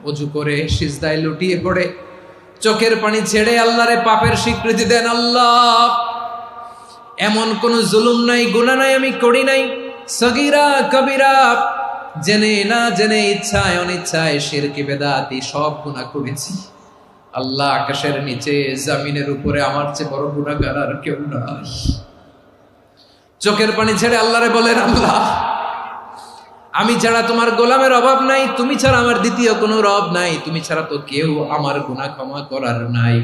অজু করে সিজদায় লুটিয়ে পড়ে চোখের পানি ছেড়ে আল্লাহরে পাপের স্বীকৃতি দেন। আল্লাহ, এমন কোন জুলুম নাই, গুনাহ নাই আমি করি নাই, সগীরা কবিরা, জেনে না জেনে, ইচ্ছায় অনিচ্ছায়, শিরকি বেদাতি সব গুনাহ করেছি। আল্লাহ, আকাশের নিচে জমিনের উপরে আমার চেয়ে বড় গুনাহগার আর কেউ নাই। চোখের পানি ছেড়ে আল্লাহরে বলেন, আল্লাহ, আমি ছাড়া তোমার গোলামের অভাব নাই, তুমি ছাড়া আমার দ্বিতীয় কোনো রব নাই, তুমি ছাড়া তো কেউ আমার গুনাহ ক্ষমা করার নাই,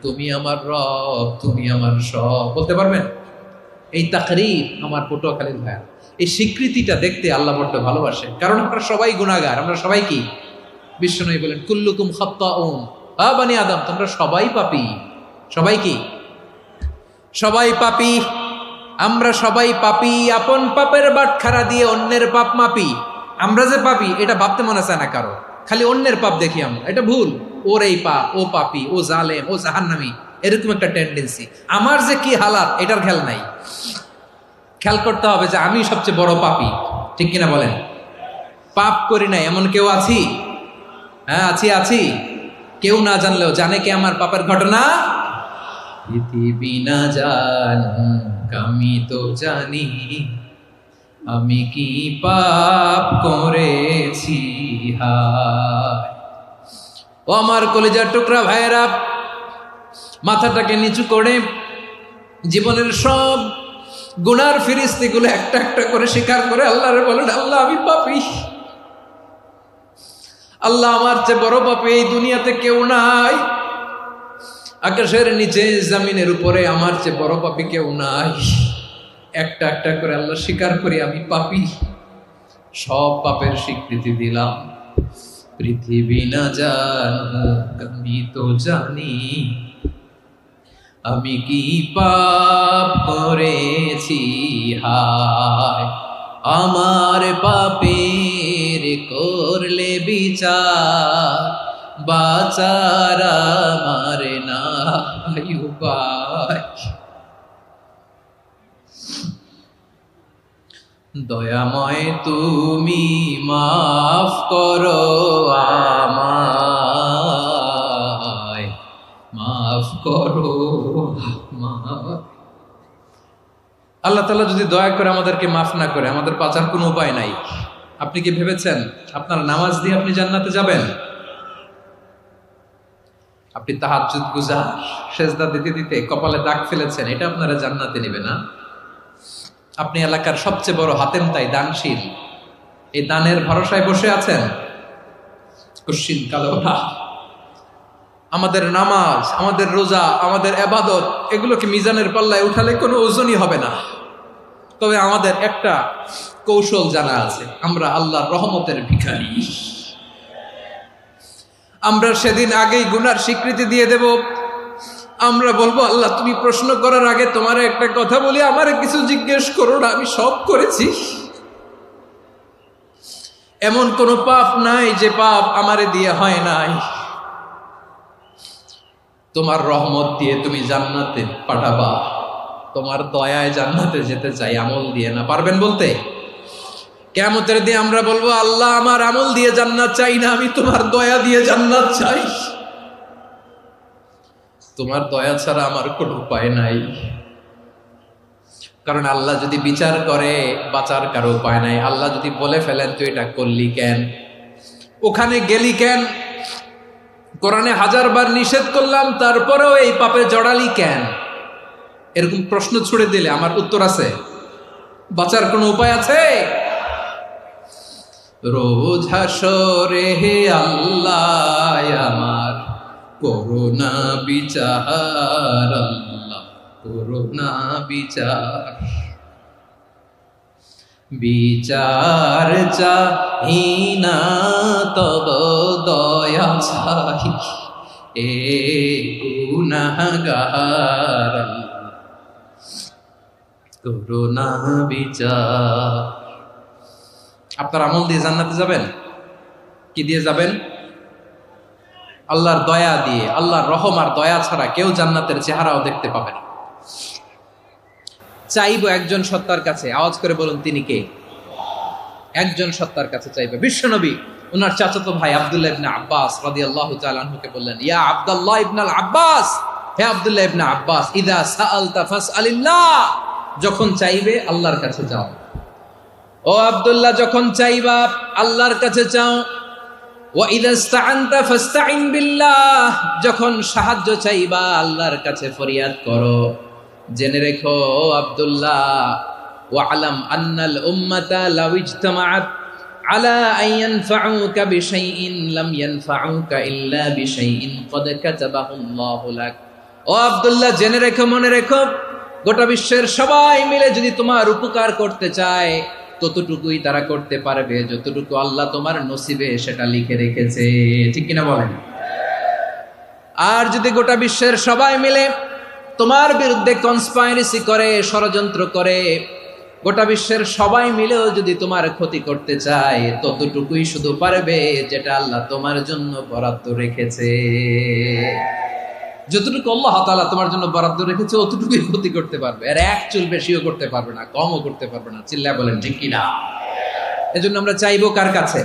তুমি আমার রব, তুমি আমার সব। বলতে পারবেন? এই তাকরীর আমার পটুয়াখালীর ভাইয়া, এই স্বীকৃতিটা দেখতে আল্লাহ বড্ড ভালোবাসে, কারণ আমরা সবাই গুনাহগার। আমরা সবাই কি? বিশ্বনবী বলেন, কুল্লুকুম খাত্তাউন, বানি আদম, তোমরা সবাই পাপী। সবাই কি? সবাই পাপী। আমরা সবাই পাপী। আপন পাপের বাটখারা দিয়ে অন্যের পাপ মাপি। আমরা যে পাপী এটা ভাবতে মনে চায় না কারো, খালি অন্যের পাপ দেখি আমরা, এটা ভুল। ওর এই পাপ, ও পাপী, ও জালেম, ও জাহান্নামী, এরকম একটা টেন্ডেন্সি। আমার যে কি হালাত এটার খেয়াল নাই। খেয়াল করতে হবে যে আমি সবচেয়ে বড় পাপী, ঠিক কিনা বলেন? পাপ করি নাই এমন কেউ আছি? হ্যাঁ, আছি। কেউ না জানলেও জানে কে আমার পাপের ঘটনা? পৃথিবী না জানুক আমি তো জানি, আমি কি পাপ করেছি। হায় ও আমার কলিজার টুকরা ভাইয়েরা, মাথাটাকে নিচু করে জীবনের সব গুনার ফিরিস্তিগুলো একটা একটা করে স্বীকার করে আল্লাহরে বলেন, আল্লাহ, আমি পাপী। আল্লাহ, আমার চেয়ে বড় পাপী এই দুনিয়াতে কেউ নাই। আকাশের নিচে জমিনের উপরে আমার চেয়ে বড় পাপী কেউ নাই। একটা একটা করে আল্লাহ স্বীকার করি আমি পাপী। সব পাপের স্বীকৃতি দিলাম। পৃথিবী না জানুক আমি তো জানি, আমি কি পাপ করেছি। হায় আমার পাপের করলে বিচার, বাচার আমার নাই উপায়। দয়াময় তুমি মাফ করো আমায়, মাফ করো আমায়। আল্লাহ তাআলা যদি দয়া করে আমাদেরকে মাফ না করে, আমাদের বাঁচার কোনো উপায় নাই। আপনি কি ভেবেছেন আপনার নামাজ দিয়ে আপনি জান্নাতে যাবেন? আপনি তাহাজ্জুদ গুজার, সেজদা দিতে দিতে কপালে দাগ ফেলেছেন, এটা আপনারা জান্নাতে নেবে না। আপনি এলাকার সবচেয়ে বড় হাতেমতাই, দানশীল, এই দানের ভরসায় বসে আছেন, কুশ্চিন কালো না। আমাদের নামাজ, আমাদের রোজা, আমাদের ইবাদত, এগুলোকে মিজানের পাল্লায় উঠালে কোনো ওজনই হবে না। তবে আমাদের একটা কৌশল জানা আছে, আমরা আল্লাহর রহমতের ভিখারি। আমরা সেদিন আগেই গুনার স্বীকৃতি দিয়ে দেব। আমরা বলবো, আল্লাহ, তুমি প্রশ্ন করার আগে তোমার একটা কথা বলি, আমারে কিছু জিজ্ঞেস করো না, আমি সব করেছি। এমন কোন পাপ নাই যে পাপ আমারে দিয়ে হয় নাই। তোমার রহমত দিয়ে তুমি জান্নাতে পাঠাবা, তোমার দয়ায় জান্নাতে যেতে চাই, আমল দিয়ে না। পারবেন বলতে? কিয়ামতের দিন আমরা বলবো, আল্লাহ, আমার আমল দিয়ে জান্নাত চাই না, আমি তোমার দয়া দিয়ে জান্নাত চাই। তোমার দয়া ছাড়া আমার কোনো উপায় নাই। কারণ আল্লাহ যদি বিচার করে, বাঁচার কারো উপায় নাই। আল্লাহ যদি বলে ফেলেন তুই এটা করলি কেন, ওখানে গেলি কেন, কোরআনে 1000 বার নিষেধ করলাম তারপরেও এই পাপে জড়ালি কেন, এরকম প্রশ্ন ছুড়ে দিলে আমার উত্তর আছে? বাঁচার কোনো উপায় আছে? রোজ হাসরে হে আল্লাহ আমার করুণা বিচার, আল্লাহ করুণা বিচার। বিচার চাহি না তব দয়া চাহি, এ গুনাহগার, করুণা বিচার। আপনার আমল দিয়ে জান্নাতে যাবেন? কি দিয়ে যাবেন? আল্লাহর দয়া দিয়ে। আল্লাহর রহম আর দয়া ছাড়া কেউ জান্নাতের চেহারাও দেখতে পাবে না। চাইবো একজন সত্তার কাছে, আওয়াজ করে বলুন তিনি কে? একজন সত্তার কাছে চাইবে, বিশ্বনবী ওনার চাচাতো ভাই আব্দুল্লাহ ইবনে আব্বাস রাদিয়াল্লাহু তাআলা আনহুকে বললেন, ইয়া আব্দুল্লাহ ইবনে আব্বাস, হে আব্দুল্লাহ ইবনে আব্বাস, ইযা সাআলতা ফাসআলিল্লাহ, যখন চাইবে আল্লাহর কাছে যাও। ও আব্দুল্লাহ, যখন চাইবা আল্লাহর কাছে চাও। ওয়া ইযা ইসতাআনতা ফাসতাইন বিল্লাহ, যখন সাহায্য চাইবা আল্লাহর কাছে ফরিয়াদ করো। জেনে রেখো আব্দুল্লাহ, ওয়া'লাম আন্নাল উম্মাতা লাউ ইজতামাআত আলা আন ইয়ানফাউকা বিশাইইন লাম ইয়ানফাউকা ইল্লা বিশাইইন ক্বাদ কাতাবাহু আল্লাহু লাক। ও আব্দুল্লাহ, জেনে রেখো, মনে রেখো, গোটা বিশ্বের সবাই মিলে যদি তোমার উপকার করতে চায় ততটুকুই তারা করতে পারবে যতটুকু আল্লাহ তোমার নসিবে সেটা লিখে রেখেছে। ঠিক কিনা বলেন? আর যদি গোটা বিশ্বের সবাই মিলে তোমার বিরুদ্ধে কনস্পাইরেসি করে, ষড়যন্ত্র করে, গোটা বিশ্বের সবাই মিলেও যদি তোমার ক্ষতি করতে চায় ততটুকুই শুধু পারবে যেটা আল্লাহ তোমার জন্য বরাদ্দ রেখেছে। যতটুকু আল্লাহ তাআলা তোমার জন্য বরাদ্দ রেখেছে অতটুকুই ক্ষতি করতে পারবে, আর এক চুল বেশিও করতে পারবে না, কমও করতে পারবে না। চিল্লায় বলেন ঠিক কিনা? এজন্য আমরা চাইবো কার কাছে?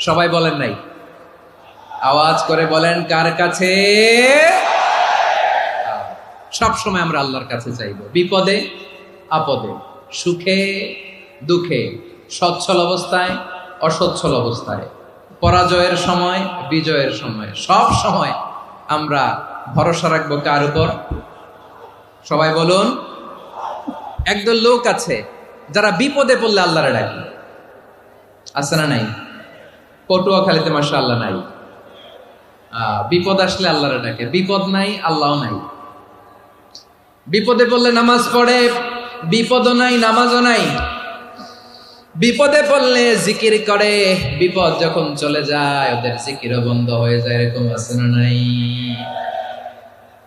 সবাই বলেন নাই, আওয়াজ করে বলেন কার কাছে? সব সময় আমরা আল্লাহর কাছে চাইবো, বিপদে আপদে, সুখে দুঃখে, সচ্ছল অবস্থায় অসচ্ছল অবস্থায়, পরাজয়ের সময় বিজয়ের সময়, সব সময় আমরা ভরসা রাখবো কার উপর? সবাই বলুন। একদল লোক আছে যারা বিপদে পড়লে আল্লাহরে ডাকে, আছে না নাই? পটুয়াখালীতে মাশাআল্লাহ নাই। বিপদ আসলে আল্লাহরে ডাকে, বিপদ নাই আল্লাহও নাই। বিপদে পড়লে নামাজ পড়ে, বিপদও নাই নামাজও নাই। বিপদে পড়লে জিকির করে, বিপদ যখন চলে যায় ওদের জিকিরও বন্ধ হয়ে যায়। এরকম আছে না নাই?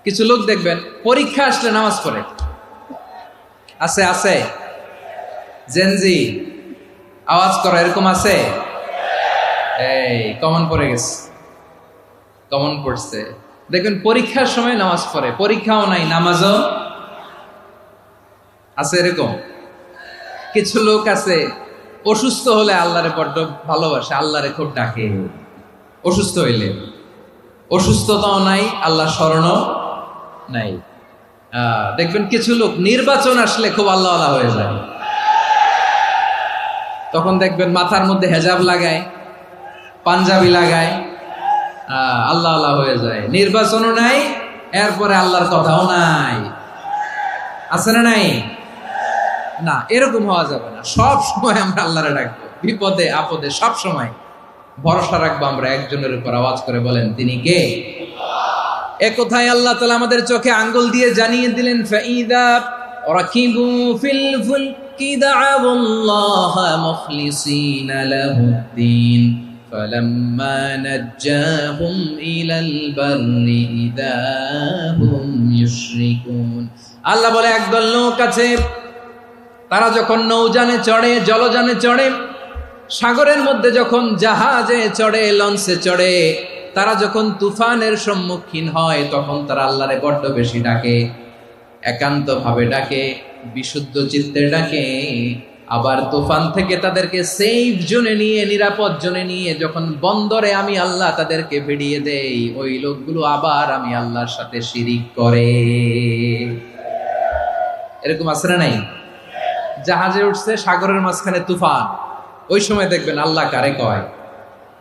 কিছু লোক দেখবেন পরীক্ষা আসলে নামাজ পড়ে, আছে আছে। জেনজি আওয়াজ করো, এরকম আছে? এই কমন পড়ে গেছে, কমন পড়ছে। দেখবেন পরীক্ষার সময় নামাজ পড়ে, পরীক্ষাও নাই নামাজও আছে। এরকম কিছু লোক আছে অসুস্থ হলে আল্লাহরে বড্ড ভালোবাসে, আল্লাহরে খুব ডাকে। অসুস্থ হইলে অসুস্থতাও নাই, আল্লাহ স্মরণও নাই। দেখবেন কিছু লোক নির্বাচন আসলে খুব আল্লাহ আল্লাহ হয়ে যায়, তখন দেখবেন মাথার মধ্যে হেজাব লাগায়, পাঞ্জাবি লাগায়, আল্লাহ আল্লাহ হয়ে যায়। নির্বাচনও নাই, এরপরে আল্লাহর কথাও নাই। আছে না নাই? না, এরকম হওয়া যাবে না। সব সময় আমরা আল্লাহরে ডাকবো, বিপদে আপদে সব সময় ভরসা রাখবো আমরা একজনের উপর। আওয়াজ করে বলেন তিনি কে? এ কথায় আল্লাহ তাআলা আমাদের চোখে আঙ্গুল দিয়ে জানিয়ে দিলেন, ফাইদা রাকিবু ফিল ফুলকি দা'আউল্লাহা মুখলিসিনা লাহুদ্দিন ফালাম্মা নাজ্জাহুম ইলাল বাররি ইযা হুম ইউশরিকুন। আল্লাহ বলে একদল লোক আছে, তারা যখন নৌযানে চড়ে, জলযানে চড়ে, সাগরের মধ্যে যখন জাহাজে চড়ে, লঞ্চে চড়ে, তারা যখন তুফানের সম্মুখীন হয় তখন তারা আল্লাহরে বড্ড বেশি ডাকে, একান্ত ভাবে ডাকে, বিশুদ্ধ চিত্তে ডাকে। আবার তুফান থেকে তাদেরকে সেফ জোনে নিয়ে, নিরাপদ জোনে নিয়ে যখন বন্দরে আমি আল্লাহ তাদেরকে ভিড়িয়ে দেই, ওই লোকগুলো আবার আমি আল্লাহর সাথে শিরিক করে। এরকম আছে না নাই? জাহাজে উঠছে, সাগরের মাঝখানে তুফান, ওই সময় দেখবেন আল্লাহ কারে কয়।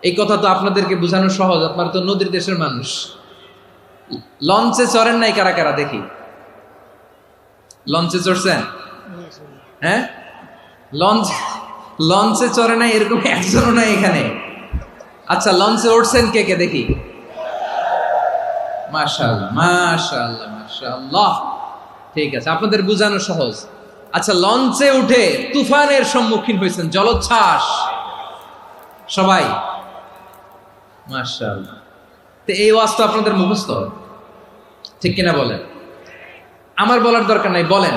এই কথা তো আপনাদেরকে বোঝানো সহজ, আপনারা তো নদীর দেশের মানুষ। লঞ্চে চড়েন নাই কারা কারা? দেখি, লঞ্চে চড়ছেন? হ্যাঁ, লঞ্চে চড়ে নাই এরকম একজনও নাই এখানে। আচ্ছা, লঞ্চে উঠছেন কে কে? দেখি। মাশাআল্লাহ মাশাআল্লাহ মাশাআল্লাহ, ঠিক আছে, আপনাদের বোঝানো সহজ। আচ্ছা, লঞ্চে উঠে তুফানের সম্মুখীন হয়েছেন, জলোচ্ছ্বাস, সবাই? মাশাআল্লাহ। তো এই ওয়াজ তো আপনাদের মুখস্থ, ঠিক কিনা বলেন? আমার বলার দরকার নাই, বলেন।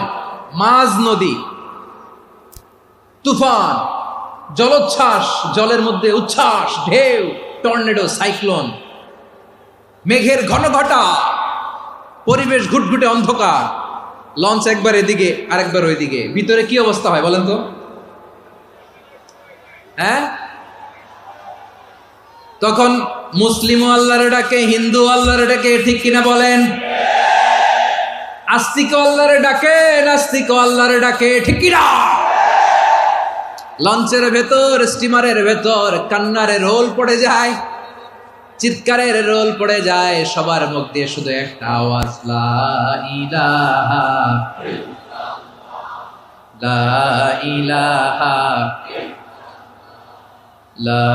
মাঝ নদী, তুফান, জলোচ্ছ্বাস, জলের মধ্যে উচ্ছ্বাস, ঢেউ, টর্নেডো, সাইক্লোন, মেঘের ঘনঘটা, পরিবেশ ঘুটঘুটে অন্ধকার, লঞ্চ একবার এদিকে আরেকবার ওইদিকে, ভিতরে কি অবস্থা হয় বলেন তো? হ্যাঁ, তখন মুসলিমও আল্লাহর ডাকে, হিন্দু আল্লাহর ডাকে, ঠিক কিনা বলেন? আস্তিক আল্লাহর ডাকে, নাস্তিক আল্লাহর ডাকে, ঠিক কিনা? লঞ্চের ভেতর, স্টিমারের ভেতর কান্নারের রোল পড়ে যায়, চিৎকারের রোল পড়ে যায়, সবার মুখ দিয়ে শুধু একটা আওয়াজ, লা ইলাহা লা ইলাহা লা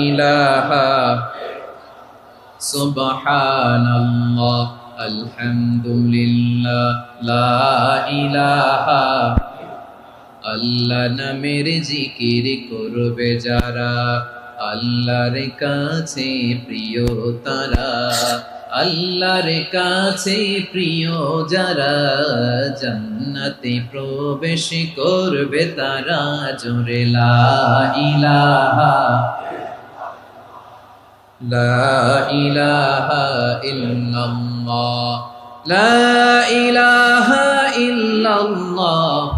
ইলাহা সুবহানাল্লাহ আলহামদুলিল্লাহ লা ইলাহা। আল্লাহ নামের জিকির করবে যারা, আল্লাহর কাছে প্রিয় তারা, আল্লাহর কাছে প্রিয় যারা, জান্নাতে প্রবেশ করবে তারা, জোরে লা ইলাহা লা ইলাহা ইল্লাল্লাহ লা ইলাহা ইল্লাল্লাহ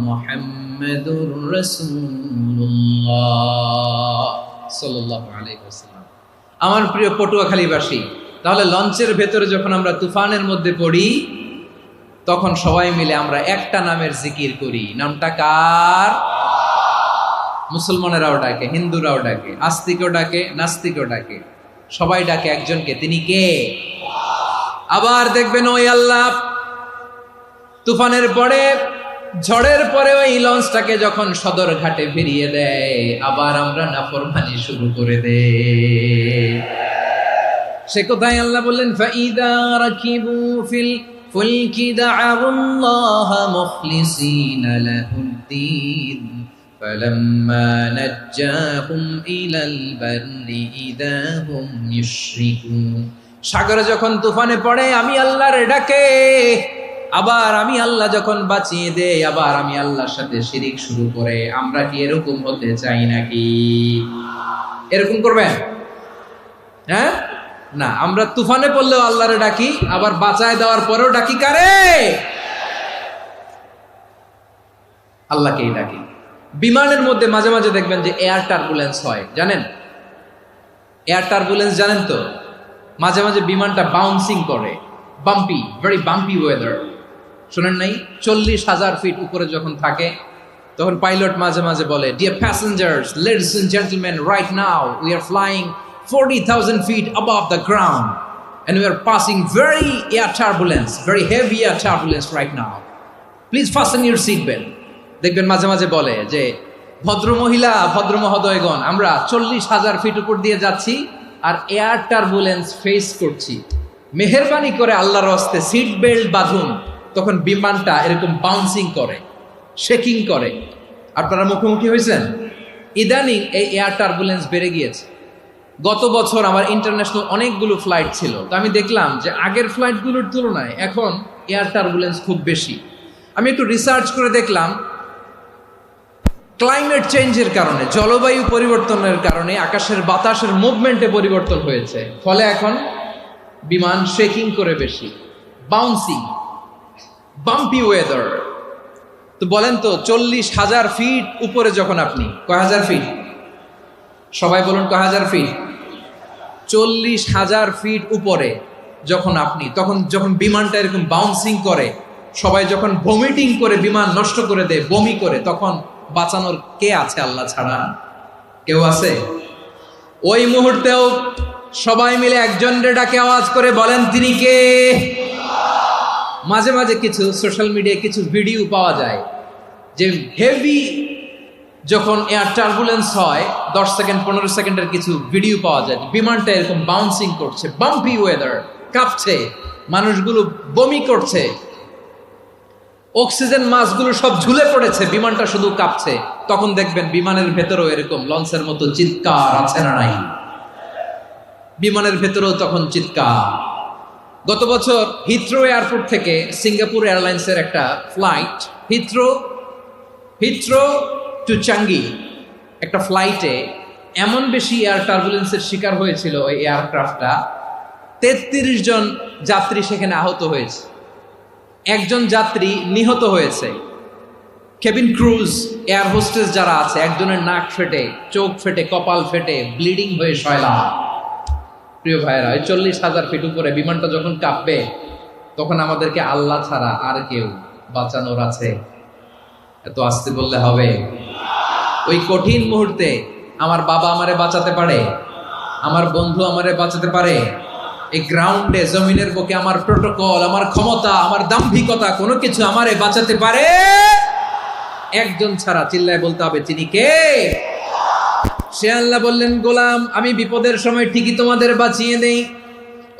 মুহাম্মাদুর রাসূলুল্লাহ সাল্লাল্লাহু আলাইহি ওয়াসাল্লাম। আমার প্রিয় পটুয়াখালীবাসী, তাহলে লঞ্চের ভেতরে যখন আমরা তুফানের মধ্যে পড়ি, তখন সবাই মিলে আমরা একটা নামের জিকির করি। নামটা কার? মুসলমানেরাও ডাকে, হিন্দুরাও ডাকে, আস্তিকও ডাকে, নাস্তিকও ডাকে, সবাই ডাকে একজনকে, তিনি কে? আবার দেখবেন ওই আল্লাহ তুফানের পরে, ঝড়ের পরে ওই লঞ্চটাকে যখন সদর ঘাটে ফিরিয়ে দেয়, আবার আমরা নাফরমানি শুরু করে দেই। সে কোথায়? আল্লাহ বললেন, ফাইদা রাকিবু ফিল ফুলকি দা'আউল্লাহা মুখলিসিনা লাহুদ্দীন ফালাম্মা নাজ্জাহুম ইলাল বাররি ইযা হুম ইউশরিকুন। সাগরে যখন তুফানে পড়ে আমি আল্লাহর ডাকে, আবার আমি আল্লাহ যখন বাঁচিয়ে দেই, আবার আমি আল্লাহর সাথে শিরিক শুরু করে। আমরা কি এরকম হতে চাই নাকি? এরকম করবেন? হ্যাঁ না, আমরা তুফানে পড়লেও আল্লাহর ডাকি, আবার বাঁচায় দেওয়ার পরেও ডাকি কারে? আল্লাহকেই ডাকি। বিমানের মধ্যে মাঝে মাঝে দেখবেন যে এয়ার টার্বুলেন্স হয়, জানেন? এয়ার টার্বুলেন্স জানেন তো? মাঝে মাঝে বিমানটা বাউন্সিং করে, বাম্পি, ভেরি বাম্পি ওয়েদার। শোনেন নাই? 40,000 ফিট উপরে যখন থাকে, তখন পাইলট মাঝে মাঝে বলে, dear passengers, ladies and gentleman, right now we are flying 40,000 feet above the ground and we are passing very air turbulence, very heavy air turbulence right now. Please fasten your seat belt. দেখবেন মাঝে মাঝে বলে যে, ভদ্র মহিলা, ভদ্র মহোদয়গণ, আমরা 40,000 ফিট উপর দিয়ে যাচ্ছি আর এয়ার টার্বুলেন্স ফেস করছি, মেহেরবানি করে আল্লাহর হস্তে সিট বেল্ট বাঁধুন। তখন বিমানটা এরকম বাউন্সিং করে, শেকিং করে। আপনারা মুখোমুখি হয়েছেন? ইদানিং এই এয়ার টার্বুলেন্স বেড়ে গিয়েছে। গত বছর আমার ইন্টারন্যাশনাল অনেকগুলো ফ্লাইট ছিল, তো আমি দেখলাম যে আগের ফ্লাইটগুলোর তুলনায় এখন এয়ার টার্বুলেন্স খুব বেশি। আমি একটু রিসার্চ করে দেখলাম, ক্লাইমেট চেঞ্জের কারণে, জলবায়ু পরিবর্তনের কারণে আকাশের বাতাসের মুভমেন্টে পরিবর্তন হয়েছে, ফলে এখন বিমান শেকিং করে বেশি, বাউন্সিং, বাম্পি ওয়েদার। তো বলেন তো, 40,000 ফিট উপরে যখন আপনি, কয় হাজার ফিট? সবাই বলুন, কয় হাজার ফিট? 40,000 ফিট উপরে যখন আপনি, তখন যখন বিমানটা এরকম বাউন্সিং করে, সবাই যখন ভমিটিং করে বিমান নষ্ট করে দেয়, বমি করে, তখন বাঁচানোর কে আছে আল্লাহ ছাড়া? কেউ আছে? ওই মুহূর্তেও সবাই মিলে একজনের ডাকে আওয়াজ করে বলেন, তিনি কে? মাঝে মাঝে কিছু সোশ্যাল মিডিয়ায় কিছু ভিডিও পাওয়া যায় যে হেভি যখন এয়ার টার্বুলেন্স হয়, 10 সেকেন্ড 15 সেকেন্ডের কিছু ভিডিও পাওয়া যায়, বিমানটা এরকম বাউন্সিং করছে, বাম্পি ওয়েদার, কাঁপছে, মানুষগুলো বমি করছে, অক্সিজেন মাস্কগুলো সব ঝুলে পড়েছে, বিমানটা শুধু কাঁপছে। তখন দেখবেন বিমানের ভেতরেও এরকম লঞ্চের মতো চিৎকার আছে না নাই? বিমানের ভেতরেও তখন চিৎকার। গত বছর হিথ্রো এয়ারপোর্ট থেকে সিঙ্গাপুর এয়ারলাইন্সের একটা ফ্লাইট, হিথ্রো টু চাঙ্গি, একটা ফ্লাইটে এমন বেশি এয়ার টার্বুলেন্সের শিকার হয়েছিল ওই এয়ারক্রাফটটা, 33 জন যাত্রী সেখানে আহত হয়েছে, একজন যাত্রী নিহত হয়েছে। কেবিন ক্রুজ, এয়ার হোস্টেস যারা আছে, একজনের নাক ফেটে, চোখ ফেটে, কপাল ফেটে, ব্লিডিং হয়ে শয়লা। প্রিয় ভাইরা, 40,000 ফিট উপরে বিমানটা যখন কাঁপবে, তখন আমাদেরকে আল্লাহ ছাড়া আর কেউ বাঁচানোর আছে? এত আসতে বললে হবে? ওই কঠিন মুহূর্তে আমার বাবা আমারে বাঁচাতে পারে, আমার বন্ধু আমারে বাঁচাতে পারে? এই গ্রাউন্ডে, জমিনের বুকে আমার প্রোটোকল, আমার ক্ষমতা, আমার দাম্ভিকতা, কোনো কিছু আমারে বাঁচাতে পারে? একজন ছাড়া। চিল্লায় বলতে হবে, তিনি কে? সে আল্লাহ বললেন, গোলাম, আমি বিপদের সময় ঠিকই তোমাদের বাঁচিয়ে দেই।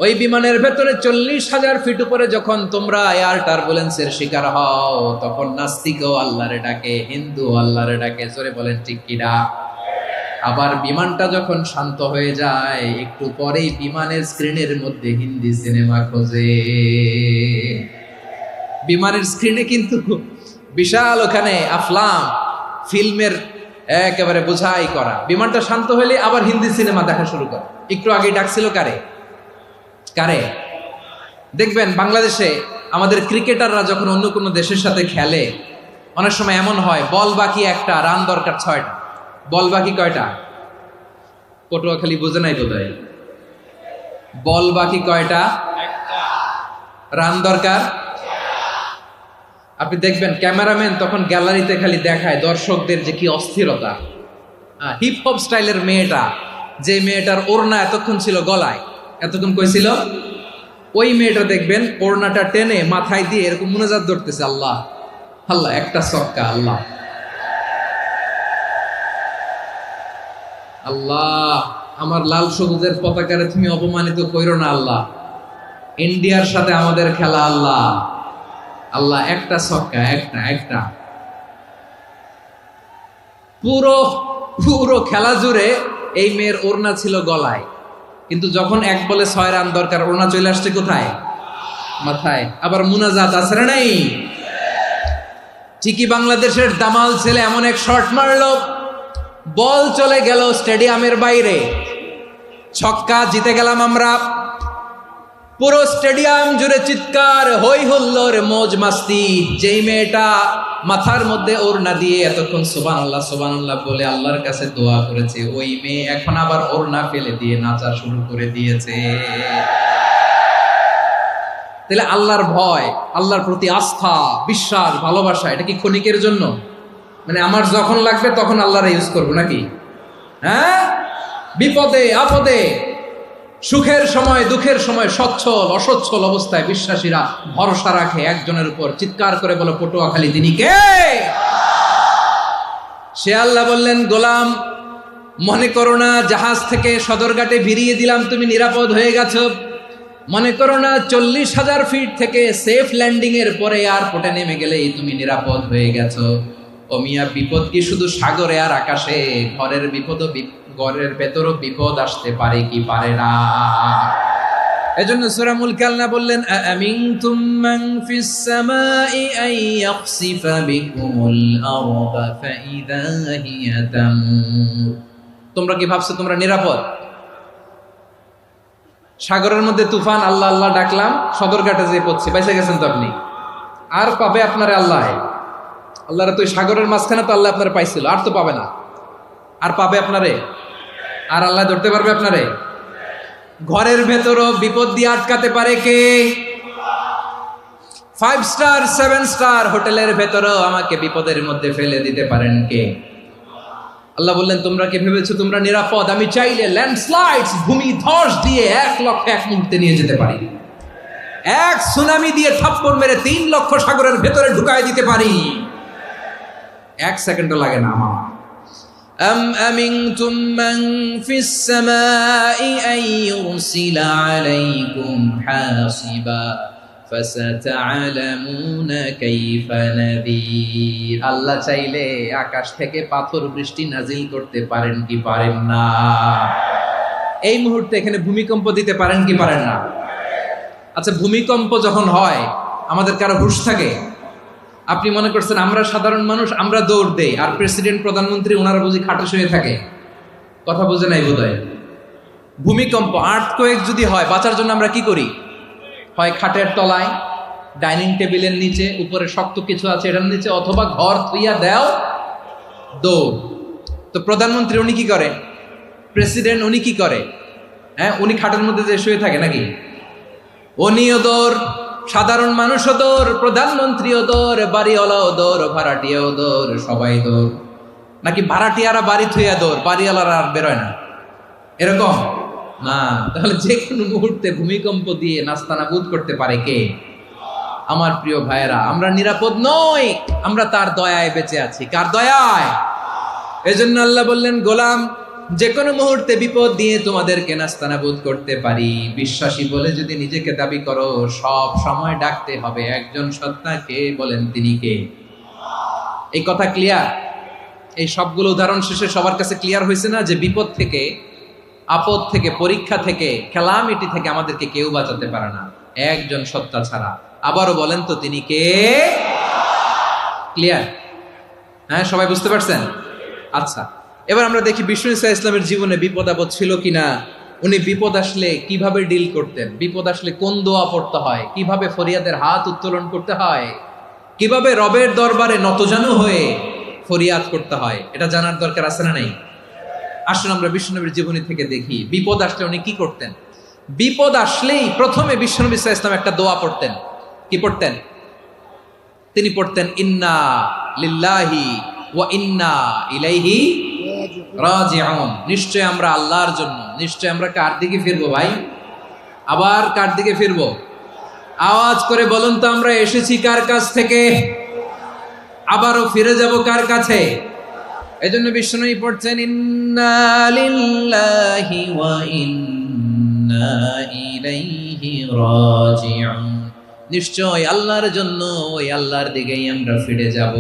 ওই বিমানের ভেতরে 40,000 ফিট উপরে যখন তোমরা এয়ার টার্বুলেন্সের শিকার হও, তখন নাস্তিকও আল্লাহরে ডাকে, হিন্দু আল্লাহরে ডাকে। জোরে বলেন ঠিক কিনা? আবার বিমানটা যখন শান্ত হয়ে যায়, একটু পরেই বিমানের স্ক্রিনের মধ্যে হিন্দি সিনেমা খোঁজে। বিমানের স্ক্রিনে কিন্তু বিশাল ওখানে আফলাম ফিল্মের একেবারে বোঝাই করা। বিমানটা শান্ত হলে আবার হিন্দি সিনেমা দেখা শুরু করে। একটু আগে ডাকছিল কারে? কারে? দেখবেন বাংলাদেশে আমাদের ক্রিকেটাররা যখন অন্য কোনো দেশের সাথে খেলে, অনেক সময় এমন হয়, বল বাকি একটা, রান দরকার 6টা। বল বাকি কয়টা? পটুয়াখালী বুঝে নাই বোধহয়। বল বাকি কয়টা? রান দরকার। আপনি দেখবেন ক্যামেরাম্যান তখন গ্যালারিতে খালি দেখায় দর্শকদের যে কি অস্থিরতা। হিপ হপ স্টাইলের মেয়েটা, যে মেয়েটার ওড়না এতক্ষণ ছিল গলায়, এতক্ষণ কই ছিল, ওই মেয়েটা দেখবেন ওড়নাটা টেনে মাথায় দিয়ে এরকম মুনাজাত ধরতেছে, আল্লাহ আল্লাহ, একটা ছক্কা, আল্লাহ আল্লাহ, আমার লাল সবুজের পতাকারে তুমি অপমানিত কইরো না আল্লাহ, ইন্ডিয়ার সাথে আমাদের খেলা, আল্লাহ আল্লাহ, একটা ছক্কা, একটা একটা। পুরো পুরো খেলা জুড়ে এই মেয়ের ওড়না ছিল গলায়, কিন্তু যখন 1 বলে 6 রান দরকার, ওড়না চলে আসছে কোথায়? মাথায়। আবার মুনাজাত আছে না নাই? ঠিকই বাংলাদেশের দামাল ছেলে এমন এক শট মারলো, বল চলে গেল স্টেডিয়ামের বাইরে, ছক্কা, জিতে গেলাম আমরা। পুরো স্টেডিয়াম জুড়ে চিৎকার, হই হুল্লোর, মৌজ মাস্তি। যেই মেয়েটা মাথার মধ্যে ওড়না দিয়ে এতক্ষণ সুবহানাল্লাহ সুবহানাল্লাহ বলে আল্লাহর কাছে দোয়া করেছে, ওই মেয়ে এখন আবার ওড়না ফেলে দিয়ে নাচা শুরু করে দিয়েছে। তাহলে আল্লাহর ভয়, আল্লাহর প্রতি আস্থা, বিশ্বাস, ভালোবাসা, এটা কি ক্ষণিকের জন্য? মানে আমার যখন লাগবে তখন আল্লাহরে ইউজ করবো নাকি? হ্যাঁ, বিপদে আপদে, সুখের সময় দুঃখের সময়, সচ্ছল অসচ্ছল অবস্থায় বিশ্বাসীরা ভরসা রাখে একজনের উপর। চিৎকার করে বলো, পটুয়াখালী তিনি কে? সে আল্লাহ বললেন, গোলাম, মনে করো না জাহাজ থেকে সদরঘাটে ভিড়িয়ে দিলাম, তুমি নিরাপদ হয়ে গেছো। মনে করো না 40,000 ফিট থেকে সেফ ল্যান্ডিং এর পরে এয়ারপোর্টে নেমে গেলেই তুমি নিরাপদ হয়ে গেছো। ও মিয়া, বিপদ কি শুধু সাগরে আর আকাশে? ঘরের বিপদও, ঘরের ভেতরও বিপদ আসতে পারে কি পারে না? এজন্য সূরা মুলক আল্লাহ বললেন, আমিনতুম মান ফিস সামাই আন ইয়াখসিফা বিকুমুল আরদা ফাইযা হিয়া তামুর। তোমরা কি ভাবছো তোমরা নিরাপদ? সাগরের মধ্যে তুফান, আল্লাহ আল্লাহ ডাকলাম, সদরঘাটে যেয়ে পড়ছি, বাইসে গেছেন তো আপনি। আর পাবে আপনারে আল্লাহ? আল্লাহরে তো সাগরের মাঝখানে তো আল্লাহ আপনারে পাইছিল, আর তো পাবে না। আর পাবে আপনারে? আর আল্লাহ ধরতে পারবে আপনারে? ঘরের ভেতরও বিপদ দিয়ে আটকাতে পারে কে? 5 স্টার 7 স্টার হোটেলের ভেতরেও আমাকে বিপদের মধ্যে ফেলে দিতে পারেন কে? আল্লাহ বললেন, তোমরা কি ভেবেছো তোমরা নিরাপদ? আমি চাইলে ল্যান্ডস্লাইডস, ভূমি ধস দিয়ে 1 লক্ষ 1 মুহূর্তে নিয়ে যেতে পারি। 1 সুনামি দিয়ে থাপ্পড় মেরে 3 লক্ষ সাগরের ভেতরে ঢুকায় দিতে পারি। 1 সেকেন্ডও লাগে না আমার। أم أمنتم من في السماء أن يرسل عليكم حاصبا فستعلمون كيف نذير। আল্লাহ চাইলে আকাশ থেকে পাথর বৃষ্টি নাজিল করতে পারেন কি পারেন না? এই মুহূর্তে এখানে ভূমিকম্প দিতে পারেন কি পারেন না? আচ্ছা, ভূমিকম্প যখন হয় আমাদের কারো হুঁশ থাকে? আপনি মনে করছেন আমরা সাধারণ মানুষ, আমরা দৌড় দেই, আর প্রেসিডেন্ট প্রধানমন্ত্রী ওনারা বুঝি খাটে শুয়ে থাকে? কথা বুঝে নাই বোধহয়। ভূমিকম্প, আর্থকোয়েক যদি হয়, বাঁচার জন্য আমরা কি করি? হয় খাটের তলায়, ডাইনিং টেবিলের নিচে, উপরে শক্ত কিছু আছে এটার নিচে, অথবা ঘর থুইয়া দেও দৌড়। তো প্রধানমন্ত্রী উনি কি করে, প্রেসিডেন্ট উনি কি করে? হ্যাঁ, উনি খাটের মধ্যে যে শুয়ে থাকে নাকি? উনিও দৌড়, সাধারণ মানুষও দৌড়, প্রধানমন্ত্রীও দৌড়, বাড়িওয়ালাও দৌড়, ভাড়াটিয়াও দৌড়, সবাই দৌড়। নাকি ভাড়াটিয়ারা বাড়ি থুইয়া দৌড়, বাড়িওয়ালারা আর বেরোয় না, এরকম না? তাহলে যে কোনো মুহূর্তে ভূমিকম্প দিয়ে নাস্তানাবুদ করতে পারে কে? আমার প্রিয় ভাইয়েরা, আমরা নিরাপদ নই, আমরা তার দয়ায় বেঁচে আছি। কার দয়ায়? এজন্য আল্লাহ বললেন, গোলাম, যে কোনো মুহূর্তে বিপদ দিয়ে তোমাদেরকে নাস্তানাবুদ করতে পারি। বিশ্বাসী বলে যদি নিজেকে দাবি করো, সব সময় ডাকতে হবে একজন সত্তাকে। বলেন তিনি কে? এই কথা ক্লিয়ার? এই সবগুলো উদাহরণ শেষে সবার কাছে ক্লিয়ার হয়েছে না যে বিপদ থেকে, আপদ থেকে, পরীক্ষা থেকে, ক্যালামিটি থেকে আমাদেরকে কেউ বাঁচাতে পারে না একজন সত্তা ছাড়া। আবারও বলেন তো তিনি কে? ক্লিয়ার? হ্যাঁ, সবাই বুঝতে পারছেন? আচ্ছা, এবার আমরা দেখি বিষ্ণু ঈসা ইসলামের জীবনে বিপদ আপদ ছিল কিনা। উনি বিপদ আসলে কিভাবে ডিল করতেন, বিপদ আসলে কোন দোয়া পড়তে হয়, কিভাবে ফরিয়াদের হাত উত্তোলন করতে হয়, কিভাবে রবের দরবারে নতজানু হয়ে ফরিয়াদ করতে হয়, এটা জানার দরকার আছে না নাই? আসুন আমরা বিশ্বনবীর জীবনী থেকে দেখি বিপদ আসলে উনি কি করতেন। বিপদ আসলেই প্রথমে বিশ্বনবী সাল্লাল্লাহু আলাইহি ওয়াসাল্লাম একটা দোয়া পড়তেন। কি পড়তেন? তিনি পড়তেন, ইন্না লিল্লাহি ওয়া ইন্না ইলাইহি রাজিউন। নিশ্চয় আমরা আল্লাহর জন্য, নিশ্চয় আমরা কার দিকে ফিরবো ভাই? আবার কার দিকে ফিরবো? আওয়াজ করে বলুন তো, আমরা এসেছি কার কাছ থেকে, আবারও ফিরে যাব কার কাছে? এজন্য বিষ্ণুই পড়ছেন, ইন্না লিল্লাহি ওয়া ইন্না ইলাইহি রাজিউন। নিশ্চয় আল্লাহর জন্য, ওই আল্লাহর দিকেই আমরা ফিরে যাব।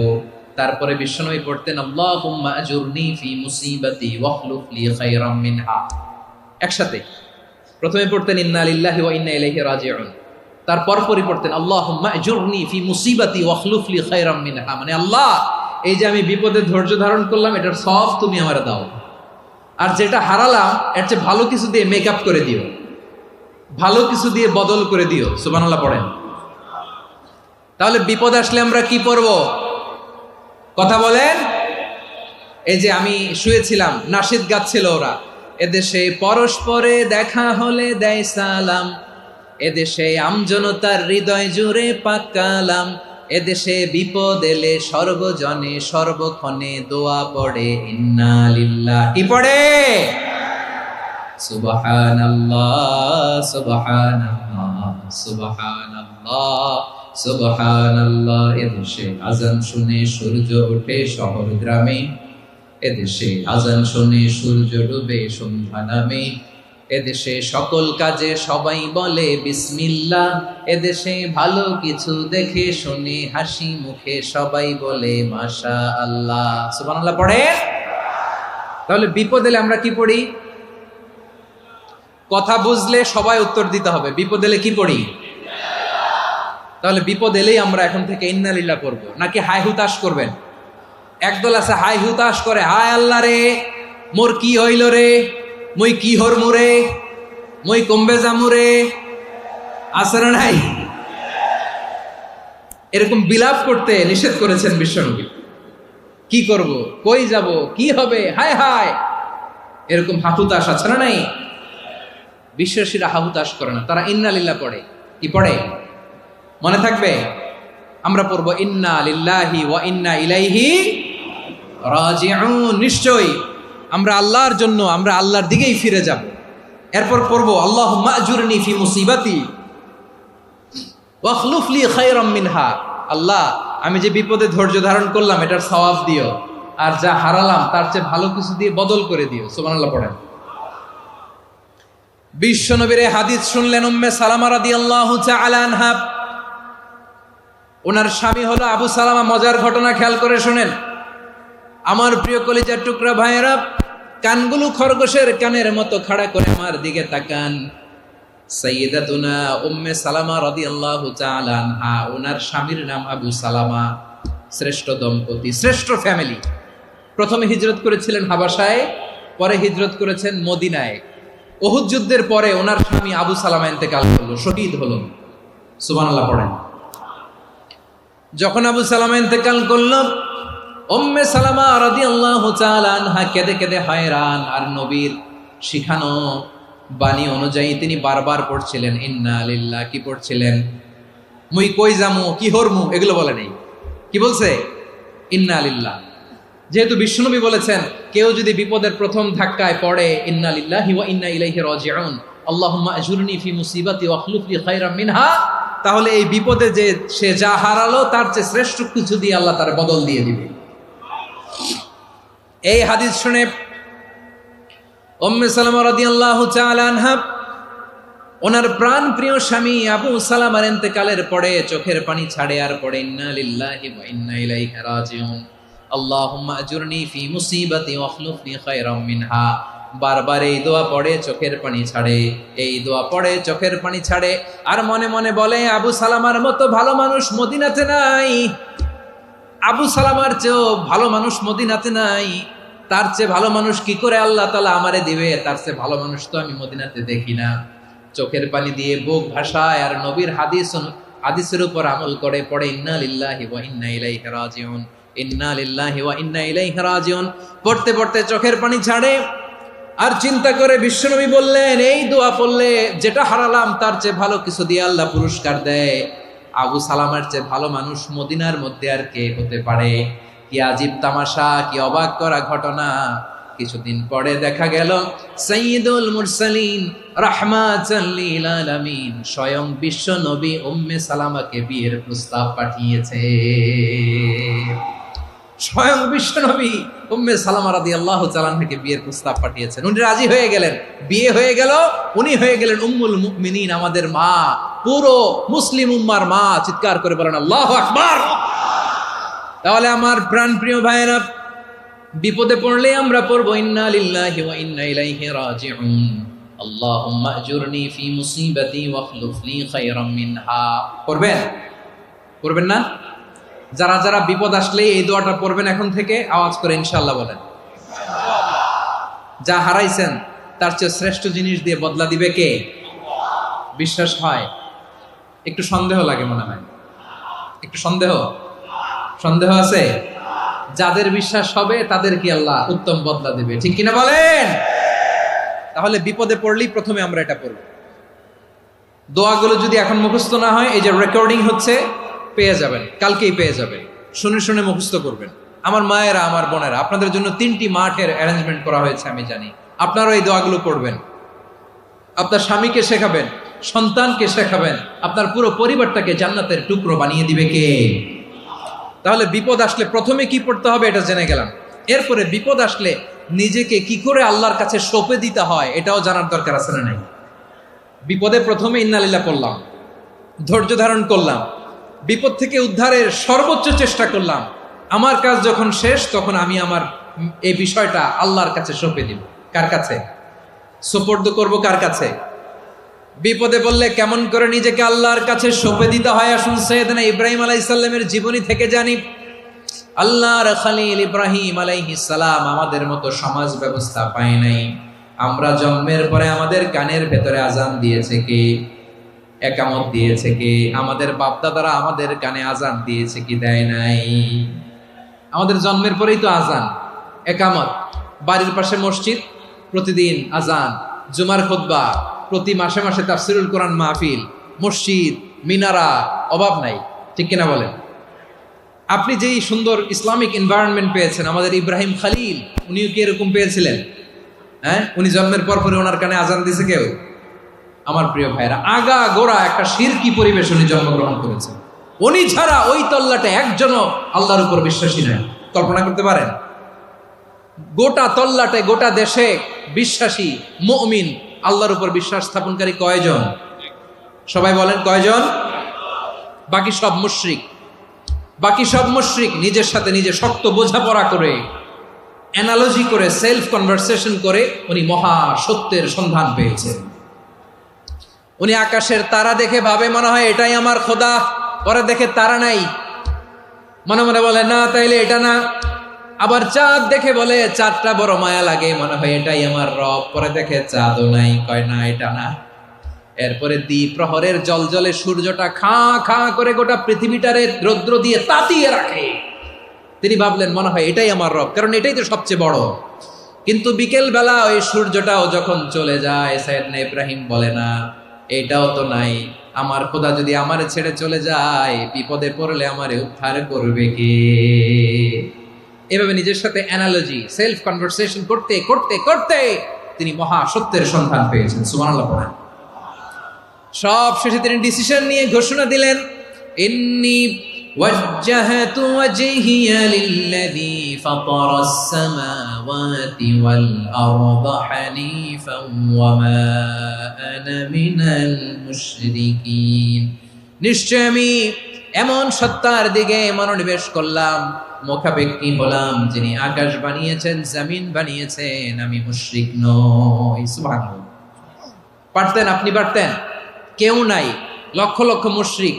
তারপরে বিষ্ণুই পড়তেন, আল্লাহুম্মা আজুরনি ফি মুসিবাতি ওয়াখলুফ লি খায়রাম মিনহা। একসাথে প্রথমে পড়তেন ইন্না লিল্লাহি ওয়া ইন্না ইলাইহি রাজিউন, তারপর পরে পড়তেন আল্লাহুম্মা আজুরনি ফি মুসিবাতি ওয়াখলুফ লি খায়রাম মিনহা। মানে আল্লাহ, এই যে আমি বিপদে ধৈর্য ধারণ করলাম, এটার সব তুমি আমারে দাও, আর যেটা হারালাম এর চেয়ে ভালো কিছু দিয়ে মেকআপ করে দিও, ভালো কিছু দিয়ে বদল করে দিও। সুবহানাল্লাহ পড়েন। তাহলে বিপদ আসলে আমরা কি পড়ব? কথা বলেন। এই যে আমি শুয়েছিলাম, নাশিদ গাচ্ছিল ওরা, এদেশে পরস্পরে দেখা হলে দেয় সালাম, এদেশে আমজনতার হৃদয় জুড়ে পাকালাম, এদেশে বিপদ এলে সর্বজনে সর্বক্ষণে দোয়া পড়ে ইন্না লিল্লাহি। কি পড়ে? সুবহানাল্লাহ সুবহানাল্লাহ সুবহানাল্লাহ সুবহানাল্লাহ। এদেশে আজান শুনে সূর্য ওঠে শহর গ্রামে, এদেশে আজান শুনে সূর্য ডুবে সন্ধ্যা নামে, এদেশে সকল কাজে সবাই বলে বিসমিল্লাহ, এদেশে ভালো কিছু দেখে শুনে হাসি মুখে সবাই বলে মাশাআল্লাহ। সুবহানাল্লাহ পড়ে। তাহলে বিপদ এলে আমরা কি পড়ি? কথা বুঝলে সবাই উত্তর দিতে হবে, বিপদ এলে কি পড়ি? তাহলে বিপদ এলেই আমরা এখন থেকে ইন্না লিল্লাহ পড়বো, নাকি হাই হুতাশ করবেন? একদল আছে হাই হুতাশ করে, হায় আল্লাহ রে মোর কি হইল রে, মই কি হরমু রে, মই কমবে জামু রে, আছে না নাই? এরকম বিলাপ করতে নিষেধ করেছেন বিশ্বনবী। কি করব, কই যাব, কি হবে, হায় হায়, এরকম হাহুতাশ আছে না নাই? বিশ্বাসীরা হাহুতাশ করে না, তারা ইন্না লিল্লাহ পড়ে। কি পড়ে? মনে থাকবে? আমরা পড়বো ইন্না লিল্লাহি ওয়া ইন্না ইলাইহি রাজিউন। নিশ্চয়ই আমরা আল্লাহর জন্য, আমরা আল্লাহর দিকেই ফিরে যাব। এরপর পড়বো আল্লাহুম্মা আজুরনি ফি মুসিবাতি ওয়াখলুফ লি খায়রাম মিনহা। আল্লাহ, আমি যে বিপদে ধৈর্য ধারণ করলাম এটার সওয়াব দিও, আর যা হারালাম তার চেয়ে ভালো কিছু দিয়ে বদল করে দিও। সুবহানাল্লাহ পড়েন। বিশ্বনবীর হাদিস শুনলেন উম্মে সালামা রাদিয়াল্লাহু তাআলা আনহা। ওনার স্বামী হলো আবু সালামা। মজার ঘটনা খেয়াল করে শুনেন আমার প্রিয় কলিজার টুকরা ভাইয়েরা। কানগুলো খরগোশের কানের মতো খাড়া করে আমার দিকে তাকান। সাইয়্যিদাতুনা উম্মে সালামা রাদিয়াল্লাহু তাআলা আনহা, ওনার স্বামীর নাম আবু সালামা। শ্রেষ্ঠ দম্পতি, শ্রেষ্ঠ ফ্যামিলি। প্রথমে হিজরত করেছিলেন হাবাসায়, পরে হিজরত করেছেন মদিনায়। উহুদ যুদ্ধের পরে ওনার স্বামী আবু সালামা ইন্তেকাল করলো, শহীদ হলো। সুবহানাল্লাহ পড়েন। যখন আবু সালামা ইন্তেকাল করল, উম্মে সালামা রাদিয়াল্লাহু তাআলা আনহা কেঁদে কেঁদে হয়রান। আর নবীর শিখানো বাণী অনুযায়ী তিনি বারবার পড়ছিলেন ইন্না লিল্লাহ। কি পড়ছিলেন? মুই কই যামু, কি হরমু, এগুলো বলে নেই। কি বলছে? ইন্না লিল্লাহ। যেহেতু বিশ্বনবী বলেছেন কেউ যদি বিপদের প্রথম ধাক্কায় পড়ে ইন্না লিল্লাহি ওয়া ইন্না ইলাইহি রাজিউন, আল্লাহুম্মা আজুরনি ফি মুসিবাতি ওয়া আখলুফ লি খায়রাম মিনহা, তাহলে এই বিপদে যে সে যা হারালো তার চেয়ে শ্রেষ্ঠ কিছু দিয়ে আল্লাহ তার বদল দিয়ে দিবে। এই হাদিস শুনে উম্মে সালামা রাদিয়াল্লাহু তাআলা আনহা ওনার প্রাণ প্রিয় স্বামী আবু সালামার ইন্তেকালের পরে চোখের পানি ছাড়ে আর পড়ে ইন্না লিল্লাহি ওয়া ইন্না ইলাইহি রাজিউন, আল্লাহুম্মা আজুরনি ফি মুসিবাতি ওয়া আখলুফ লি খায়রাম মিনহা। বারবার এই দোয়া পড়ে চোখের পানি ছাড়ে, এই দোয়া পড়ে চোখের পানি ছাড়ে, আর মনে মনে বলে আবু সালামার মতো ভালো মানুষ মদিনাতে নাই, আবু সালামার চেয়েও ভালো মানুষ মদিনাতে নাই, তার চেয়ে ভালো মানুষ কি করে আল্লাহ তাআলা আমারে দিবে, তার চেয়ে ভালো মানুষ তো আমি মদিনাতে দেখি না। চোখের পানি দিয়ে বুক ভাসায় আর নবীর হাদিসের উপর আমল করে পড়ে ইন্না লিল্লাহি ওয়া ইন্না ইলাইহি রাজিউন, ইন্না লিল্লাহি ওয়া ইন্না ইলাইহি রাজিউন। পড়তে পড়তে চোখের পানি ছাড়ে আর চিন্তা করে বিশ্বনবী বললেন এই দোয়া পড়লে যেটা হারালাম তার চেয়ে ভালো কিছু দিয়ে আল্লাহ পুরস্কার দেয়। আবু সালামার চেয়ে ভালো মানুষ মদিনার মধ্যে আর কে হতে পারে? কি আজীব তামাশা, কি অবাক করা ঘটনা। কিছুদিন পরে দেখা গেল সাইয়্যিদুল মুরসালিন রাহমাতাল লিল আলামিন স্বয়ং বিশ্ব নবী উম্মে সালামাকে বিয়ের প্রস্তাব পাঠিয়েছে। স্বয়ং বিশ্ব নবী উম্মে সালামা রাদিয়াল্লাহু তাআলা আনহাকে বিয়ের প্রস্তাব পাঠিয়েছেন। উনি রাজি হয়ে গেলেন, বিয়ে হয়ে গেল, উনি হয়ে গেলেন উম্মুল মুমিনিন, আমাদের মা, পুরো মুসলিম উম্মার মা। চিৎকার করে বলেন আল্লাহু আকবার। তাহলে আমার প্রাণ প্রিয় ভাইয়েরা, বিপদে পড়লে আমরা পড়বো ইন্না লিল্লাহি ওয়া ইন্না ইলাইহি রাজিউন, আল্লাহুম্মা আজুরনি ফি মুসিবাতি ওয়া আখলুফ লি খায়রাম মিনহা। পড়বেন? পড়বেন না? যারা যারা বিপদ আসলে এই দোয়াটা পড়বেন এখন থেকে আওয়াজ করে ইনশাআল্লাহ বলেন। যা হারাইছেন তার চেয়ে শ্রেষ্ঠ জিনিস দিয়ে বদলা দিবে কে? বিশ্বাস হয়? একটু সন্দেহ লাগে মনে হয়, একটু সন্দেহ আছে? যাদের বিশ্বাস হবে তাদের কি আল্লাহ উত্তম বদলা দিবে, ঠিক কিনা বলেন? তাহলে বিপদে পড়লেই প্রথমে আমরা এটা পড়ব। দোয়াগুলো যদি এখন মুখস্থ না হয়, এই যে রেকর্ডিং হচ্ছে, পেয়ে যাবেন, কালকেই পেয়ে যাবেন। শুনে শুনে মুখস্থ করবেন। আমার মায়েরা, আমার বোনেরা, আপনাদের জন্য 3টি মাঠের অ্যারেঞ্জমেন্ট করা হয়েছে, আমি জানি। আপনারাও এই দোয়াগুলো পড়বেন, আপনার স্বামীকে শেখাবেন, সন্তানকে শেখাবেন, আপনার পুরো পরিবারটাকে জান্নাতের টুকরো বানিয়ে দিবে কে? তাহলে বিপদ আসলে প্রথমে কি পড়তে হবে এটা জেনে গেলাম। এরপরে বিপদ আসলে নিজেকে কি করে আল্লাহর কাছে সঁপে দিতে হয় এটাও জানার দরকার আছে না নাই? বিপদে প্রথমে ইন্না লিল্লাহ পড়লাম, ধৈর্য ধারণ করলাম, বিপদ থেকে উদ্ধারের সর্বোচ্চ চেষ্টা করলাম। আমার কাজ যখন শেষ তখন আমি আমার এই বিষয়টা আল্লাহর কাছে সঁপে দিব। কার কাছে সুপর্দ করব? কার কাছে? বিপদে বললে কেমন করে নিজেকে আল্লাহর কাছে সঁপে দিতে হয় আসুন সাইয়েদনা ইব্রাহিম আলাইহিস সালামের জীবনী থেকে জানি। আল্লাহর খলিল ইব্রাহিম আলাইহিস সালাম আমাদের মতো সমাজ ব্যবস্থা পায় নাই। আমরা জন্মের পরে আমাদের কানের ভেতরে আজান দিয়েছে কে? একামত দিয়েছে কে? আমাদের বাপদাদারা আমাদের কানে আজান দিয়েছে কি? দেয় নাই। আমাদের জন্মের পরেই তো আজান, একামত, বাড়ির পাশে মসজিদ, প্রতিদিন আজান, জুমার খুতবা, প্রতি মাসে মাসে তাফসিরুল কোরআন মাহফিল, মসজিদ, মিনারা, অভাব নাই, ঠিক কিনা বলেন? আপনি যেই সুন্দর ইসলামিক এনভায়রনমেন্ট পেয়েছেন, আমাদের ইব্রাহিম খলিল উনিও কি এরকম পেয়েছিলেন? হ্যাঁ, উনি জন্মের পর পরে ওনার কানে আজান দিয়েছে কেউ? আমার প্রিয় ভাইরা, আগা গোড়া একটা শিরকি পরিবেশ উনি জন্মগ্রহণ করেছেন। উনি ছাড়া ওই তল্লাটে একজনও আল্লাহর উপর বিশ্বাসী নয়। কল্পনা করতে পারেন? গোটা তল্লাটে, গোটা দেশে বিশ্বাসী মুমিন, আল্লাহর উপর বিশ্বাস স্থাপনকারী কয়জন? সবাই বলেন কয়জন? বাকি সব মুশরিক। বাকি সব মুশরিক নিজের সাথে নিজে শক্ত বোঝাপড়া করে, অ্যানালজি করে, সেলফ কনভারসেশন করে উনি মহা সত্যের সন্ধান পেয়েছেন। উনি আকাশের তারা দেখে ভাবে মনে হয় এটাই আমার খোদা, পরে দেখে তারা নাই, মনে মনে বলে না তাইলে এটা না। আবার চাঁদ দেখে বলে চাঁদটা বড় মায়া লাগে, মনে হয় এটাই আমার রব, পরে দেখে চাঁদও নাই, কয় না এটা না। এরপরে দ্বিপ্রহরের জলজলে সূর্যটা খা খা করে গোটা পৃথিবীটারে রৌদ্র দিয়ে তাতিয়ে রাখে। তিনি ভাবলেন মনে হয় এটাই আমার রব, কারণ এটাই তো সবচেয়ে বড়। কিন্তু বিকেল বেলা ওই সূর্যটাও যখন চলে যায়, সাইয়েদনা ইব্রাহিম বলে না এটাও তো নাই, আমার খোদা যদি আমারে ছেড়ে চলে যায়, বিপদে পড়লে আমারে উদ্ধার করবে কে? এভাবে নিজের সাথে অ্যানালজি, সেলফ কনভারসেশন করতে করতে করতে তিনি মহা সত্যের সন্ধান পেয়েছেন। সুবহানাল্লাহ পড়েন। সব শেষে তিনি ডিসিশন নিয়ে ঘোষণা দিলেন, ইন্নী ওয়াজ্জাহাতু ওয়াজহিয়া লিল্লাযী ফাতারাস সামাওয়াতি ওয়াল আরদা হানিফান ওয়া মা আনা মিনাল মুশরিকিন। নিশ্চয় আমি এমন সত্তার দিকে মনোনিবেশ করলাম, মুখাপেক্ষী হলাম, যিনি আকাশ বানিয়েছেন, জমিন বানিয়েছেন, আমি মুশরিক নই। সুবহানাল্লাহ। পারতেন, আপনি পারতেন? কেউ নাই, লক্ষ লক্ষ মুশরিক,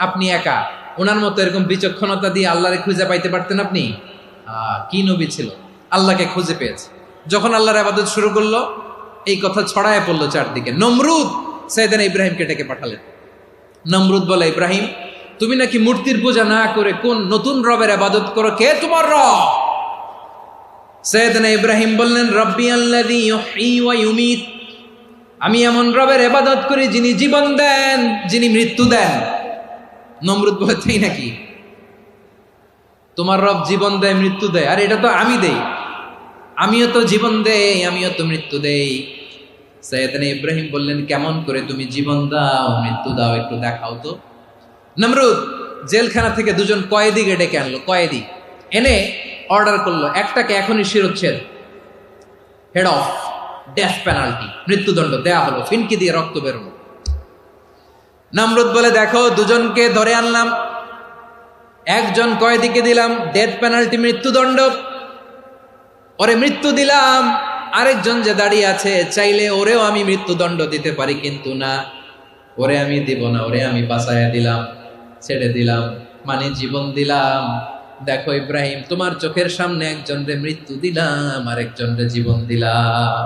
আপনি একা। ওনার মতো এরকম বিচক্ষণতা দিয়ে আল্লাহরে খুঁজে পাইতে পারতেন আপনি? কি নবী ছিল, আল্লাহকে খুঁজে পেয়েছে। যখন আল্লাহর ইবাদত শুরু করলো, এই কথা ছড়ায় পড়লো চারদিকে। নমরুদ সাইয়েদনা ইব্রাহিমকে ডেকে পাঠালেন। নমরুদ বলে, ইব্রাহিম তুমি নাকি মূর্তির পূজা না করে কোন নতুন রবের ইবাদত করো, কে তোমার রব? সাইয়েদনা ইব্রাহিম বললেন, রব্বি আল্লাযী ইউহয়ী ওয়া ইউমীত, আমি এমন রবের ইবাদত করি যিনি জীবন দেন, যিনি মৃত্যু দেন। নমরুদ বলে, তাই নাকি? তোমার রব জীবন দেয়, মৃত্যু দেয়, আর এটা তো আমি দেই, আমিও তো জীবন দেই, আমিও তো মৃত্যু দেই। সাইয়েদনা ইব্রাহিম বললেন, কেমন করে তুমি জীবন দাও, মৃত্যু দাও, একটু দেখাও তো। নমরুদ জেলখানা থেকে দুজন কয়েদিকে ডেকে আনলো, কয়েদি এনে অর্ডার করলো, একটাকে এখনই শিরোচ্ছেদ, হেড অফ ডেথ পেনাল্টি, মৃত্যুদণ্ড দেয়া হলো, ফিনকি দিয়ে রক্ত বেরোলো। নমরুদ বলে, দেখো দুজনকে ধরে আনলাম, একজন কয়েদিকে দিলাম ডেথ পেনাল্টি, মৃত্যুদণ্ড, ওরে মৃত্যু দিলাম। আরেকজন যে দাঁড়িয়ে আছে, চাইলে ওরেও আমি মৃত্যুদণ্ড দিতে পারি, কিন্তু না, ওরে আমি দিব না, ওরে আমি বাঁচাইয়া দিলাম, ছেড়ে দিলাম, মানে জীবন দিলাম। দেখো ইব্রাহিম, তোমার চোখের সামনে একজনরে মৃত্যু দিলাম, আরেকজনরে জীবন দিলাম।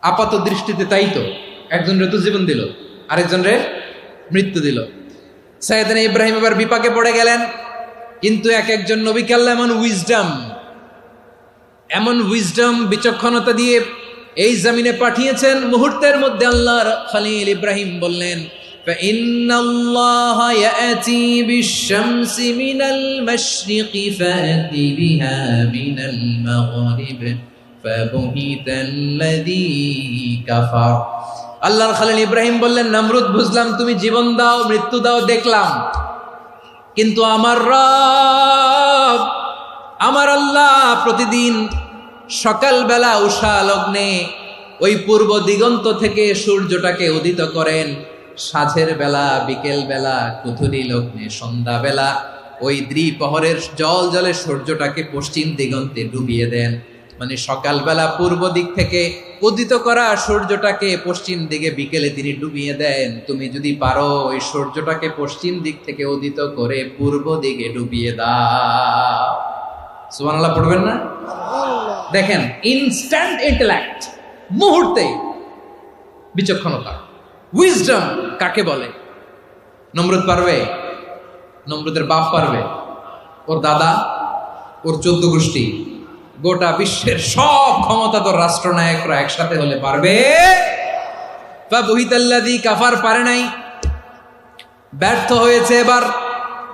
আপাত দৃষ্টিতে তাই তো, একজনরে তো জীবন দিল, আরেকজনরে মৃত্যু দিল। সাইয়েদনা ইব্রাহিম এবার বিপাকে পড়ে গেলেন। কিন্তু এক একজন নবীকে আল্লাহ এমন উইজডম বিচক্ষণতা দিয়ে এই জমিনে পাঠিয়েছেন, মুহূর্তের মধ্যে আল্লাহর খলিল ইব্রাহিম বললেন, فإن الله يأتي بالشمس من المشرق فأت بها من المغرب فبهت الذي كفر। আল্লাহর খলিল ইব্রাহিম বললেন, নমরুদ বুঝলাম তুমি জীবন দাও, মৃত্যু দাও, দেখলাম, কিন্তু আমার রব, আমার আল্লাহ প্রতিদিন সকালবেলা উষা লগ্নে ওই পূর্ব দিগন্ত থেকে সূর্যটাকে উদিত করেন, সাঁঝের বেলা, বিকেল বেলা, কুথুরি লগ্নে, সন্ধ্যা বেলা ওই দ্বিপ্রহরের জল জলে সূর্যটাকে পশ্চিম দিগন্তে ডুবিয়ে দেন। মানে সকালবেলা পূর্ব দিক থেকে উদিত করা সূর্যটাকে পশ্চিম দিকে বিকেলে তিনি ডুবিয়ে দেন। তুমি যদি পারো ওই সূর্যটাকে পশ্চিম দিক থেকে উদিত করে পূর্ব দিকে ডুবিয়ে দাও। সুবহানাল্লাহ পড়বেন না? দেখেন, ইনস্ট্যান্ট ইন্টেলেক্ট, মুহূর্তে বিচক্ষণতা, উইজডম কাকে বলে? নমরুদ পারবে? নমরুদের বাপ পারবে? ওর দাদা, ওর 14 গোষ্ঠী, গোটা বিশ্বের সব ক্ষমতাধর রাষ্ট্রনায়করা একসাথে হলে পারবে? ফাবুহিতাল্লাযী কাফার পারে নাই, ব্যর্থ হয়েছে। এবার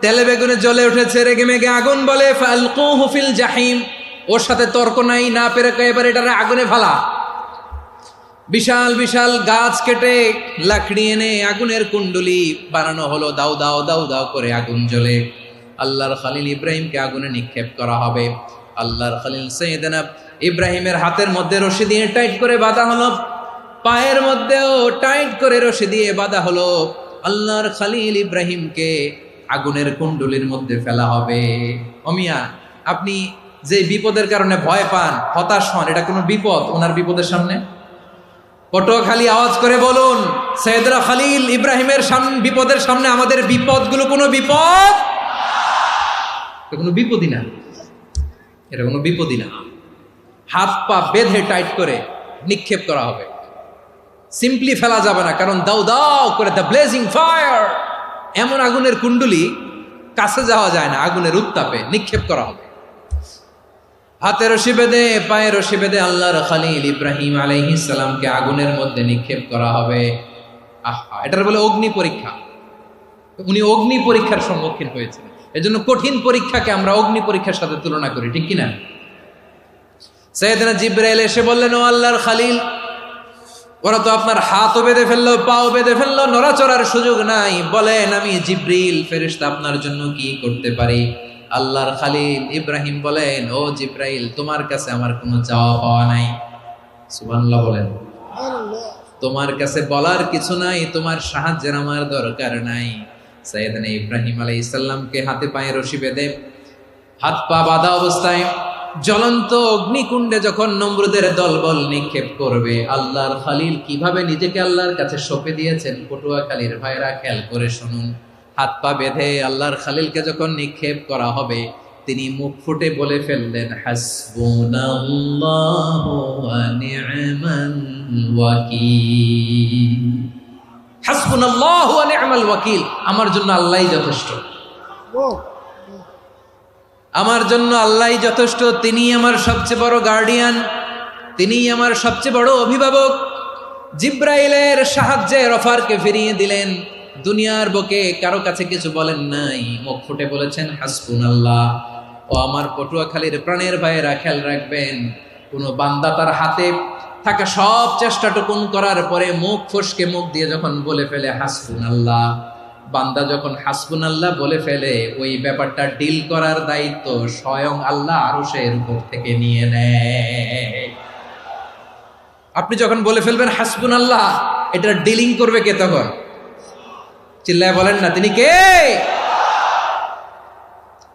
তেলে বেগুনে জ্বলে উঠেছে, রেগে মেগে আগুন বলে, ফালকুহু ফিল জাহিম, ওর সাথে তর্ক নাই, না পেরে এবার এটারে আগুনে ফেলা। বিশাল বিশাল গাছ কেটে লাকড়ি এনে আগুনের কুণ্ডলি বানানো হলো, দাও দাও দাও দাও করে আগুন জ্বলে। আল্লাহর খলিল ইব্রাহিমকে আগুনে নিক্ষেপ করা হবে। আল্লাহর খলিল সাইয়েদনা ইব্রাহিমের হাতের মধ্যে রশি দিয়ে টাইট করে বাঁধা হলো, পায়ের মধ্যেও টাইট করে রশি দিয়ে বাঁধা হলো। আল্লাহর খলিল ইব্রাহিমকে আগুনের কুণ্ডলির মধ্যে ফেলা হবে। অমিয়া, আপনি যে বিপদের কারণে ভয় পান, হতাশ হন, এটা কোনো বিপদ ওনার বিপদের সামনে? পটুয়াখালী আওয়াজ করে বলুন, সাইয়েদনা খলিল ইব্রাহিমের বিপদের সামনে আমাদের বিপদগুলো কোনো বিপদ? এটা কোনো বিপদই না, এটা কোনো বিপদই না। হাত পা বেঁধে টাইট করে নিক্ষেপ করা হবে। সিম্পলি ফেলা যাবে না, কারণ দাও দাও করে দ্য ব্লেজিং ফায়ার, এমন আগুনের কুণ্ডুলি কাছে যাওয়া যায় না, আগুনের উত্তাপে নিক্ষেপ করা হবে। হাতে রশি বেঁধে পায়ে রশি বেঁধে আল্লাহর খলিল ইব্রাহিম আলাইহিস সালামকে আগুনের মধ্যে নিক্ষেপ করা হবে। আহা, এটার বলে অগ্নি পরীক্ষা। উনি অগ্নি পরীক্ষার সম্মুখীন হয়েছেন। এজন্য কঠিন পরীক্ষাকে আমরা অগ্নি পরীক্ষার সাথে তুলনা করি, ঠিক কিনা? সাইয়েদনা জিবরাইল এসে বললেন, ও আল্লাহর খলিল, ওরা তো আপনার হাতও বেঁধে ফেললো, পাও বেঁধে ফেললো, নড়াচড়ার সুযোগ নাই, বলেন আমি জিবরিল ফেরেশতা আপনার জন্য কি করতে পারি? আল্লাহর খলিল ইব্রাহিম বলেন, ও জিবরাইল, তোমার কাছে আমার কোনো চাওয়া পাওয়া নাই। সুবহানাল্লাহ বলেন। তোমার কাছে বলার কিছু নাই, তোমার সাহায্যের আমার দরকার নাই। সাইয়েদনা ইব্রাহিম আলাইহিস সালামকে হাতে পায়ে রশি বেঁধে হাত পা বাঁধা অবস্থায় জ্বলন্ত অগ্নিকুণ্ডে যখন নমরুদের দলবল নিক্ষেপ করবে, আল্লাহর খলিল কিভাবে নিজেকে আল্লাহর কাছে সঁপে দিয়েছেন, পটুয়াখালীর ভাইরা খেয়াল করে শুনুন। হাত পা বেঁধে আল্লাহর খলিলকে যখন নিক্ষেপ করা হবে, তিনি মুখ ফুটে বলে ফেললেন, হাসবুনাল্লাহু ওয়া নি'মাল ওয়াকিল। হাসবুনাল্লাহু ওয়া নি'মাল ওয়াকিল, আমার জন্য আল্লাহই যথেষ্ট, আমার জন্য আল্লাহই যথেষ্ট। তিনি আমার সবচেয়ে বড় গার্ডিয়ান, তিনি আমার সবচেয়ে বড় অভিভাবক। জিব্রাইলের সাহায্যে অফারকে ফিরিয়ে দিলেন। দুনিয়ার বুকে কারো কাছে কিছু বলেন নাই, মুখ ফুটে বলেছেন হাসবুনাল্লাহ। ও আমার পটুয়াখালীর প্রাণের ভাইয়েরা, খেয়াল রাখবেন, কোন বান্দা তার হাতে থাকা সব চেষ্টাটুকুন করার পরে মুখ ফসকে মুখ দিয়ে যখন বলে ফেলে হাসবুনাল্লাহ, বান্দা যখন হাসবুনাল্লাহ বলে ফেলে, ওই ব্যাপারটা ডিল করার দায়িত্ব স্বয়ং আল্লাহ আরশের উপর থেকে নিয়ে নেয়। আপনি যখন বলে ফেলবেন হাসবুনাল্লাহ, এটা ডিলিং করবে কে তখন? চিল্লায় বলেন না, তিনি কে?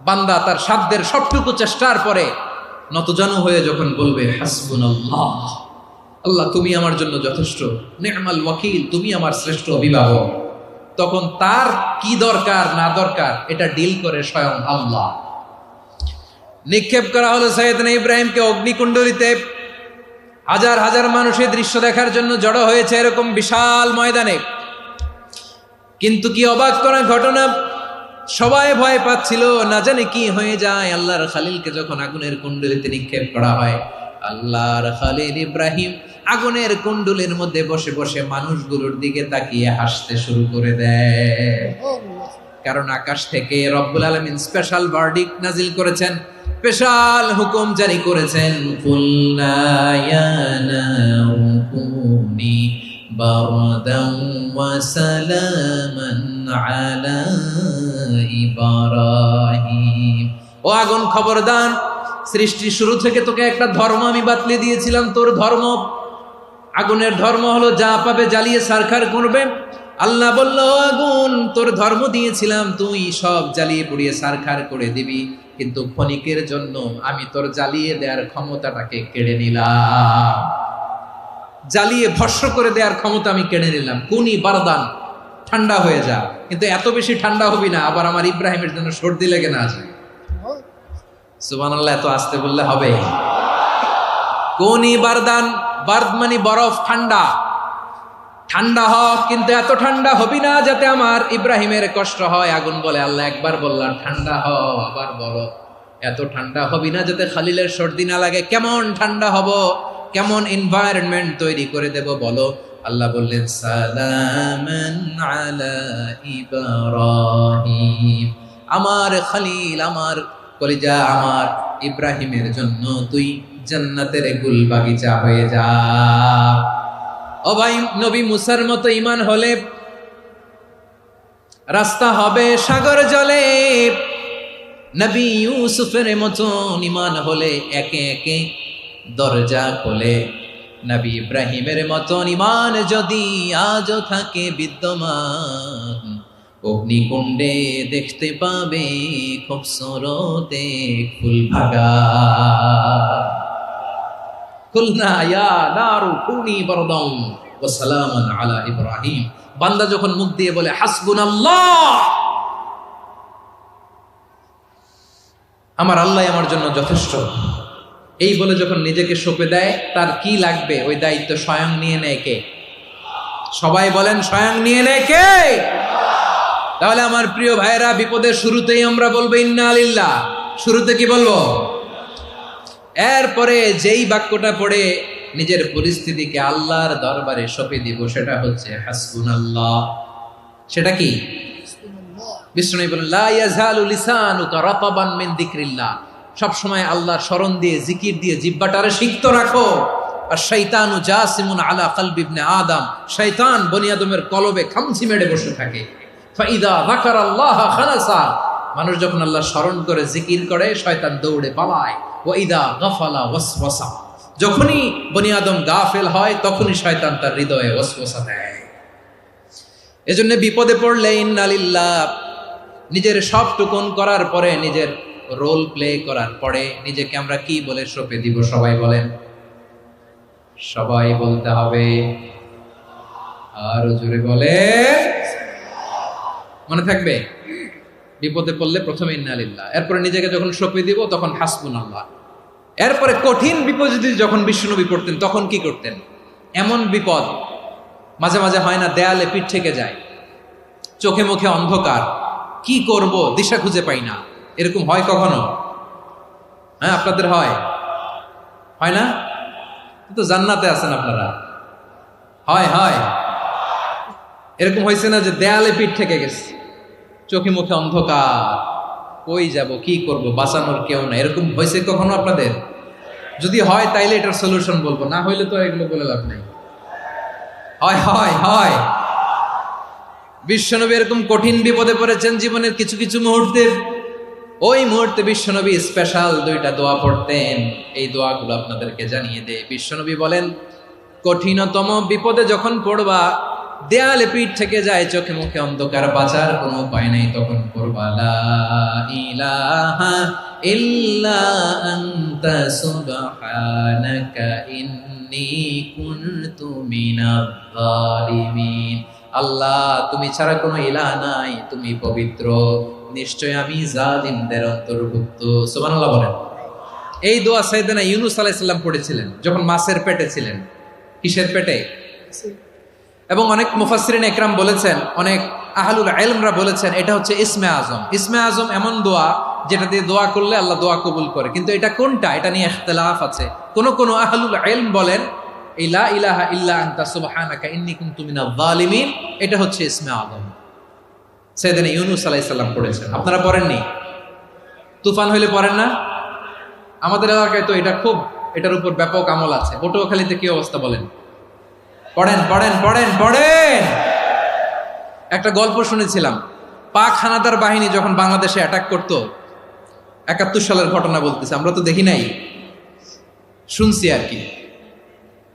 বান্দা তার সাধ্যের সবটুকু চেষ্টার পরে নতজানু হয়ে যখন বলবে হাসবুনাল্লাহ, আল্লাহ তুমি আমার জন্য যথেষ্ট, নি'মাল ওয়াকিল, তুমি আমার শ্রেষ্ঠ অভিভাবক, তখন তার কি দরকার না দরকার এটা ডিল করে স্বয়ং আল্লাহ। নিক্ষেপ করা হলো সাইয়েদনা ইব্রাহিমকে অগ্নিকুণ্ডলিতে। হাজার হাজার মানুষের দৃশ্য দেখার জন্য জড়ো হয়েছে এরকম বিশাল ময়দানে। কিন্তু কি অবাক করা ঘটনা, সবাই ভয় পাচ্ছিল, না জানে কি হয়ে যায়। আল্লাহর খলিলকে যখন আগুনের কুণ্ডলিতে নিক্ষেপ করা হয়, আল্লাহর খলিল ইব্রাহিম আগুনের কুণ্ডলের মধ্যে বসে বসে মানুষগুলোর দিকে তাকিয়ে হাসতে শুরু করে দেয়। কারণ আকাশ থেকে রব্বুল আলামিন স্পেশাল ভার্ডিক্ট নাজিল করেছেন, স্পেশাল হুকুম জারি করেছেন, কুলনা ইয়া নারু কুনি বারদান ওয়া সালামান আলা ইব্রাহিম। ও আগুন, খবরদার, সৃষ্টি শুরু থেকে তোকে একটা ধর্ম আমি বাতলে দিয়েছিলাম, তোর ধর্ম, আগুনের ধর্ম হলো যা পাবে জ্বালিয়ে সারখার করবে। আল্লাহ বলল, আগুন, তোর ধর্ম দিয়েছিলাম, তুই সব জ্বালিয়ে পুড়িয়ে সারখার করে দিবি, কিন্তু ক্ষণিকের জন্য আমি তোর জ্বালিয়ে দেওয়ার ক্ষমতাটাকে কেড়ে নিলাম, জ্বালিয়ে ভস্ম করে দেওয়ার ক্ষমতা আমি কেড়ে নিলাম। কুনি বারদান, ঠান্ডা হয়ে যা, কিন্তু এত বেশি ঠান্ডা হবি না আবার আমার ইব্রাহিমের জন্য সর্দি লেগে না যায়। সুবহানাল্লাহ, এত আসতে বললে হবে? কুনি বারদান, বার্দ মানে বরফ, ঠান্ডা, ঠান্ডা হ, কিন্তু এত ঠান্ডা হবি না যাতে আমার ইব্রাহিমের কষ্ট হয়। আগুন বলে, আল্লাহ একবার বললাম ঠান্ডা হ, আবার বলো এত ঠান্ডা হবি না যাতে খলিলের সর্দি না লাগে। কেমন ঠান্ডা হব, কেমন এনভায়রনমেন্ট তৈরি করে দেব বলো? আল্লাহ বললেন, সালামান আলা ইব্রাহিম, আমার খলিল, আমার কলিজা, আমার ইব্রাহিমের জন্য তুই জান্নাতের গুল বাগিচা হয়ে যা। ও ভাই, নবী মুসার মতো ঈমান হলে রাস্তা হবে সাগর জলে, নবী ইউসুফের মতো ঈমান হলে একে একে দরজা খোলে। নবী ইব্রাহিমের মতো ঈমান যদি আজও থাকে বিদ্যমান, অগ্নিকুণ্ডে দেখতে পাবে খুবসুরত এক ফুল ভাগা। কুলনা ইয়া নারু কুনি বারদান ওয়া সালামান আলা ইব্রাহিম। বান্দা যখন মুখ দিয়ে বলে হাসবুনাল্লাহ, আমার আল্লাহ আমার জন্য যথেষ্ট, এই বলে যখন নিজেকে সঁপে দেয়, তার কি লাগবে ওই দায়িত্ব স্বয়ং নিয়ে নেয় কে? সবাই বলেন স্বয়ং নিয়ে নেয় কে? তাহলে আমার প্রিয় ভাইরা, বিপদের শুরুতেই আমরা বলবো ইন্না লিল্লাহ। শুরুতে কি বলবো? এরপরে যেই বাক্যটা পড়ে নিজের পরিস্থিতিকে আল্লাহর দরবারে সঁপে দিব, সেটা হচ্ছে হাসবুনাল্লাহ। সেটা কি? বিষ্ণু বলেন লা ইয়াজালু লিসানুকা রাতাবান মিন যিকরিল্লাহ। সব সময় আল্লাহর স্মরণ দিয়ে, জিকির দিয়ে জিহ্বাটারে সিক্ত রাখো। আর শয়তানু জাসিমুন আলা কলবি ইবনে আদম, শয়তান বনি আদমের কলবে খামচি মেরে বসে থাকে। ফাইদা যাকারাল্লাহ খানাসা, মানুষ যখন আল্লাহর স্মরণ করে জিকির করে শয়তান দৌড়ে পালায়। ওয়া ইদা গাফালা ওয়াসওয়াসা, যখনই বনি আদম গাফেল হয় তখনই শয়তান তার হৃদয়ে ওয়াসওয়াসা দেয়। এজন্য বিপদে পড়লে ইন্না লিল্লাহ, নিজের সব টুকুন করার পরে, নিজের রোল প্লে করার পরে নিজেকে আমরা কি বলে সঁপে দিব? সবাই বলেন, সবাই বলতে হবে। আরো জোরে বলে, মনে থাকবে? বিপদে পড়লে প্রথমে ইন্না লিল্লাহ, এরপরে নিজেকে যখন সঁপে দিব তখন হাসবুনাল্লাহ। এরপরে কঠিন বিপদ যদি যখন বিশ্বনবী পড়তেন তখন কি করতেন? এমন বিপদ মাঝে মাঝে হয় না, দেয়ালে পিঠ থেকে যায়, চোখে মুখে অন্ধকার, কি করব দিশা খুঁজে পাই না, এরকম হয় কখনো? হ্যাঁ, আপনাদের হয়? হয় না? তো জান্নাতে আছেন আপনারা। হয় হয় এরকম হয়েছে না যে দেয়ালে পিঠ থেকে গেছে, চোখে মুখে অন্ধকার, কই যাব, কি করব, বাঁচানোর কেউ না, এরকম হয়েছে কখনো আপনাদের? যদি হয় তাইলে এটার সলিউশন বলবো, না হইলে তো এগুলো বলে লাভ নাই। হয় হয় হয় বিশ্বনবী এরকম কঠিন বিপদে পড়েছেন জীবনের কিছু কিছু মুহূর্তে। ওই মুহূর্তে বিশ্বনবী স্পেশাল 2টা দোয়া পড়তেন। এই দোয়াগুলো আপনাদেরকে জানিয়ে দেয়। বিশ্বনবী বলেন, কঠিনতম বিপদে যখন পড়বা, দেয়ালে পিঠ থেকে যায়, চোখে মুখে অন্ধকার, বাঁচার কোনো উপায় নাই, তখন পড়বা লা ইলাহা ইল্লা আনতা সুবহানাকা ইন্নী কুনতু মিনাজ জালিমিন। আল্লাহ, তুমি ছাড়া কোনো ইলাহ নাই, তুমি পবিত্র, নিশ্চয় আমি জালিমদের অন্তর্ভুক্ত। সুবহানাল্লাহ বলেন। এই দোয়া সাইয়েদনা ইউনূস আলাইহিস সালাম পড়েছিলেন যখন মাছের পেটে ছিলেন। কিসের পেটে? এবং অনেক মুফাসসিরিন ইকরাম বলেছেন, অনেক আহলুল ইলমরা বলেছেন, এটা হচ্ছে ইসমে আজম। ইসমে আজম এমন দোয়া যেটা দিয়ে দোয়া করলে আল্লাহ দোয়া কবুল করে, কিন্তু এটা কোনটা, এটা নিয়ে ইখতিলাফ আছে। কোন আহলুল ইলম বলেন এই লা ইলাহা ইল্লা আনতা সুবহানাকা ইন্নী কুনতু মিনাজ জালিমিন, এটা হচ্ছে ইসমে আজম। সাইয়েদনা ইউনূস আলাইহিস সালাম পড়েছেন। আপনারা পড়েননি? তুফান হইলে পড়েন না? আমাদের এলাকায় তো এটা খুব, এটার উপর ব্যাপক আমল আছে। পটুয়াখালীতে কি অবস্থা বলেন? পড়েন পড়েন পড়েন পড়েন। একটা গল্প শুনেছিলাম, পাক হানাদার বাহিনী যখন বাংলাদেশে অ্যাটাক করত, 71 সালের ঘটনা বলতেছে, আমরা তো দেখি নাই, শুনছি আর কি।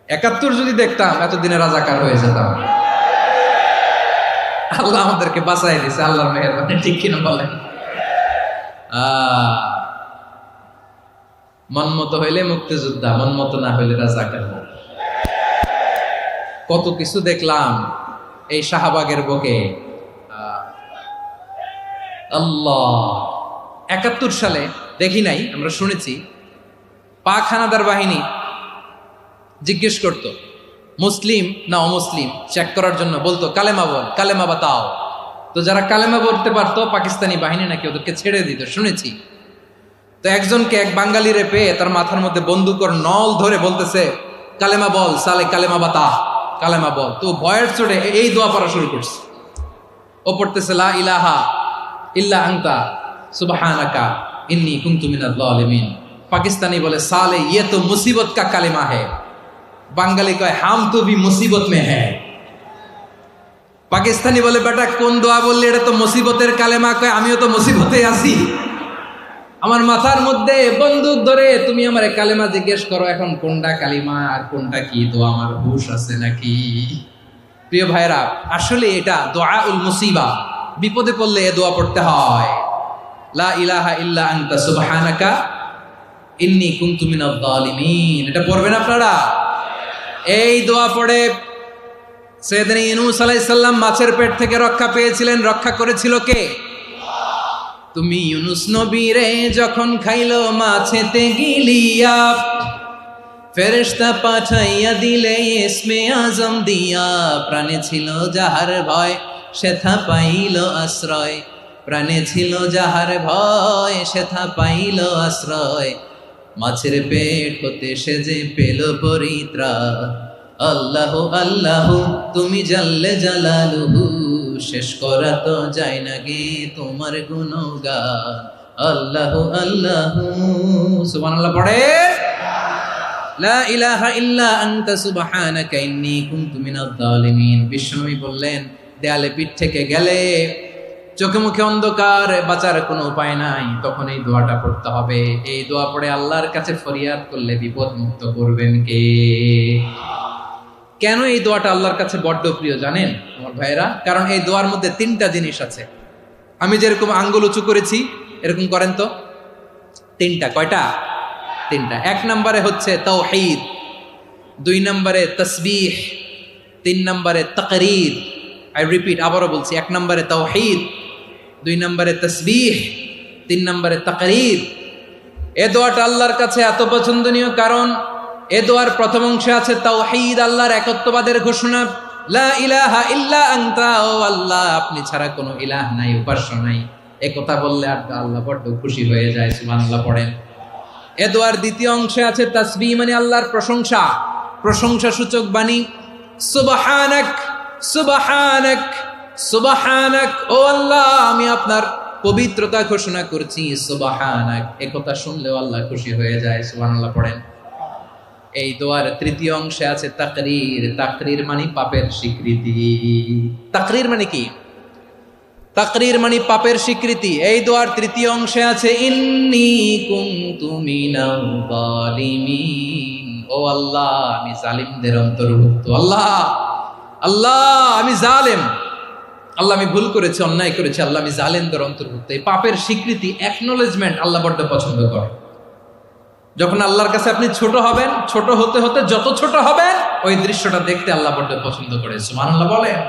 71 যদি দেখতাম এতদিনে রাজাকার হয়ে যেতাম। আল্লাহ আমাদেরকে বাঁচাই দিয়েছে, আল্লাহর মেহেরবানি, ঠিক কিনা বলেন? মন মতো হইলে মুক্তিযোদ্ধা, মন মতো না হইলে রাজাকার। কত কিছু দেখলাম এই শাহবাগের বুকে। আল্লাহ, 71 সালে দেখি নাই, আমরা শুনেছি পাক হানাদার বাহিনী জিজ্ঞেস করত মুসলিম না অমুসলিম চেক করার জন্য, বলতো কালেমা বল, কালেমা বাতাও। তো যারা কালেমা বলতে পারতো পাকিস্তানি বাহিনী নাকি ওদেরকে ছেড়ে দিত, শুনেছি। তো একজনকে, এক বাঙালিরে পেয়ে তার মাথার মধ্যে বন্দুকর নল ধরে বলতেছে কালেমা বল সালে, কালেমা বাতা, কালেমা বল। তো ভয়ের চোটে এই দোয়া পড়া শুরু করছে। ও পড়তেছে লা ইলাহা ইল্লা আনতা সুবহানাকা ইন্নী কুনতু মিনাজ জালিমিন। পাকিস্তানি বলে সালে ইয়ে তো মুসিবত কা কালেমা है। বাঙালি কয় হাম তো ভি মুসিবত মে হ্যায়। পাকিস্তানি বলে বেটা কোন দোয়া বললি, এটা তো মুসিবতের কালেমা। কয় আমিও তো মুসিবতে আছি, আমার মাথার মধ্যে বন্দুক ধরে তুমি আমার কালেমা জিজ্ঞেস করো, এখন কোনটা কালিমা আর কোনটা কি, তো আমার হুশ আছে নাকি? প্রিয় ভাইরা, আসলে এটা দুআউল মুসিবা, বিপদে পড়লে এ দোয়া পড়তে হয়, লা ইলাহা ইল্লা আনতা সুবহানাকা ইন্নী কুনতু মিনাজ জালিমিন। এটা পড়বেন আপনারা। এই দোয়া পড়ে সাইয়েদনা ইউনূস আলাইহিস সালাম মাছের পেট থেকে রক্ষা পেয়েছিলেন। রক্ষা করেছিল কে? তুমি ইউনূস নবী রে যখন খাইলো মাছেতে গিলিয়া, ফেরেশতা পাঠাইয়া দিলে ইসমে আজম দিয়া, প্রাণে ছিল যাহার ভয় সেথা পাইল আশ্রয়, প্রাণে ছিল যাহার ভয় সেথা পাইল আশ্রয়, মাছের পেট হতে সে যে পেল পরিত্রাণ। আল্লাহ আল্লাহ তুমি জাল্লে জালালুহু, শেষ করা তো যায় না গে তোমার গুণগান। আল্লাহ আল্লাহ, সুবহানাল্লাহ পড়ে। লা ইলাহা ইল্লা আনতা সুবহানাকা ইন্নী কুনতু মিনাজ জালিমিন। বিশ্বনবী বললেন, দেয়ালে পিঠ থেকে গেলে, চোখে মুখে অন্ধকার, বাঁচার কোনো উপায় নাই, তখন এই দোয়াটা পড়তে হবে। এই দোয়া পড়ে আল্লাহর কাছে ফরিয়াদ করলে বিপদ মুক্ত করবেন কে? কেন এই দোয়াটা আল্লাহর কাছে বড্ড প্রিয় জানেন আমার ভাইয়েরা? কারণ এই দোয়ার মধ্যে তিনটা জিনিস আছে। আমি যেরকম আঙ্গুল উঁচু করেছি এরকম করেন তো। তিনটা। কয়টা? তিনটা। এক নম্বরে হচ্ছে তাওহীদ, দুই নম্বরে তাসবিহ, তিন নম্বরে তাকরীর। আই রিপিট, আবারও বলছি, এক নম্বরে তাওহীদ, দুই নম্বরে তাসবিহ, তিন নম্বরে তাকরীর। এ দোয়াটা আল্লাহর কাছে এত পছন্দনীয় কারণ এ দোয়ার প্রথম অংশে আছে তাওহীদ, আল্লাহর একত্ববাদের ঘোষণা। লা ইলাহা ইল্লা আনতা, ও আল্লাহ আপনি ছাড়া কোনো ইলাহ নাই, উপাস্য নাই। এ কথা বললে আর আল্লাহ বড্ড খুশি হয়ে যায়। সুবহানাল্লাহ পড়েন। এ দোয়ার দ্বিতীয় অংশে আছে তাসবিহ, মানে আল্লাহর প্রশংসা, প্রশংসা সূচক বাণী। সুবহানাক সুবহানাক সুবহানাক, ও আল্লাহ আমি আপনার পবিত্রতা ঘোষণা করছি। সুবহানাক, এ কথা শুনলেও আল্লাহ খুশি হয়ে যায়। সুবহানাল্লাহ পড়েন। এই দোয়ার তৃতীয় অংশে আছে তাকরীর। তাকরীর মানে পাপের স্বীকৃতি। তাকরীর মানে কি? তাকরীর মানে পাপের স্বীকৃতি। এই দোয়ার তৃতীয় অংশে আছে ইন্নী কুনতু মিনাল জালিমিন, ও আল্লাহ আমি জালিমদের অন্তর্ভুক্ত। আল্লাহ আল্লাহ আমি জালেম, আল্লাহ আমি ভুল করেছি, অন্যায় করেছি, আল্লাহ আমি জালেমদের অন্তর্ভুক্ত। এই পাপের স্বীকৃতি, অ্যাকনোলেজমেন্ট আল্লাহ বড্ড পছন্দ করে। যখন আল্লাহর কাছে আপনি ছোট হবেন, ছোট হতে হতে যত ছোট হবেন, ওই দৃশ্যটা দেখতে আল্লাহ বড্ড পছন্দ করে। সুবহানাল্লাহ বলেন।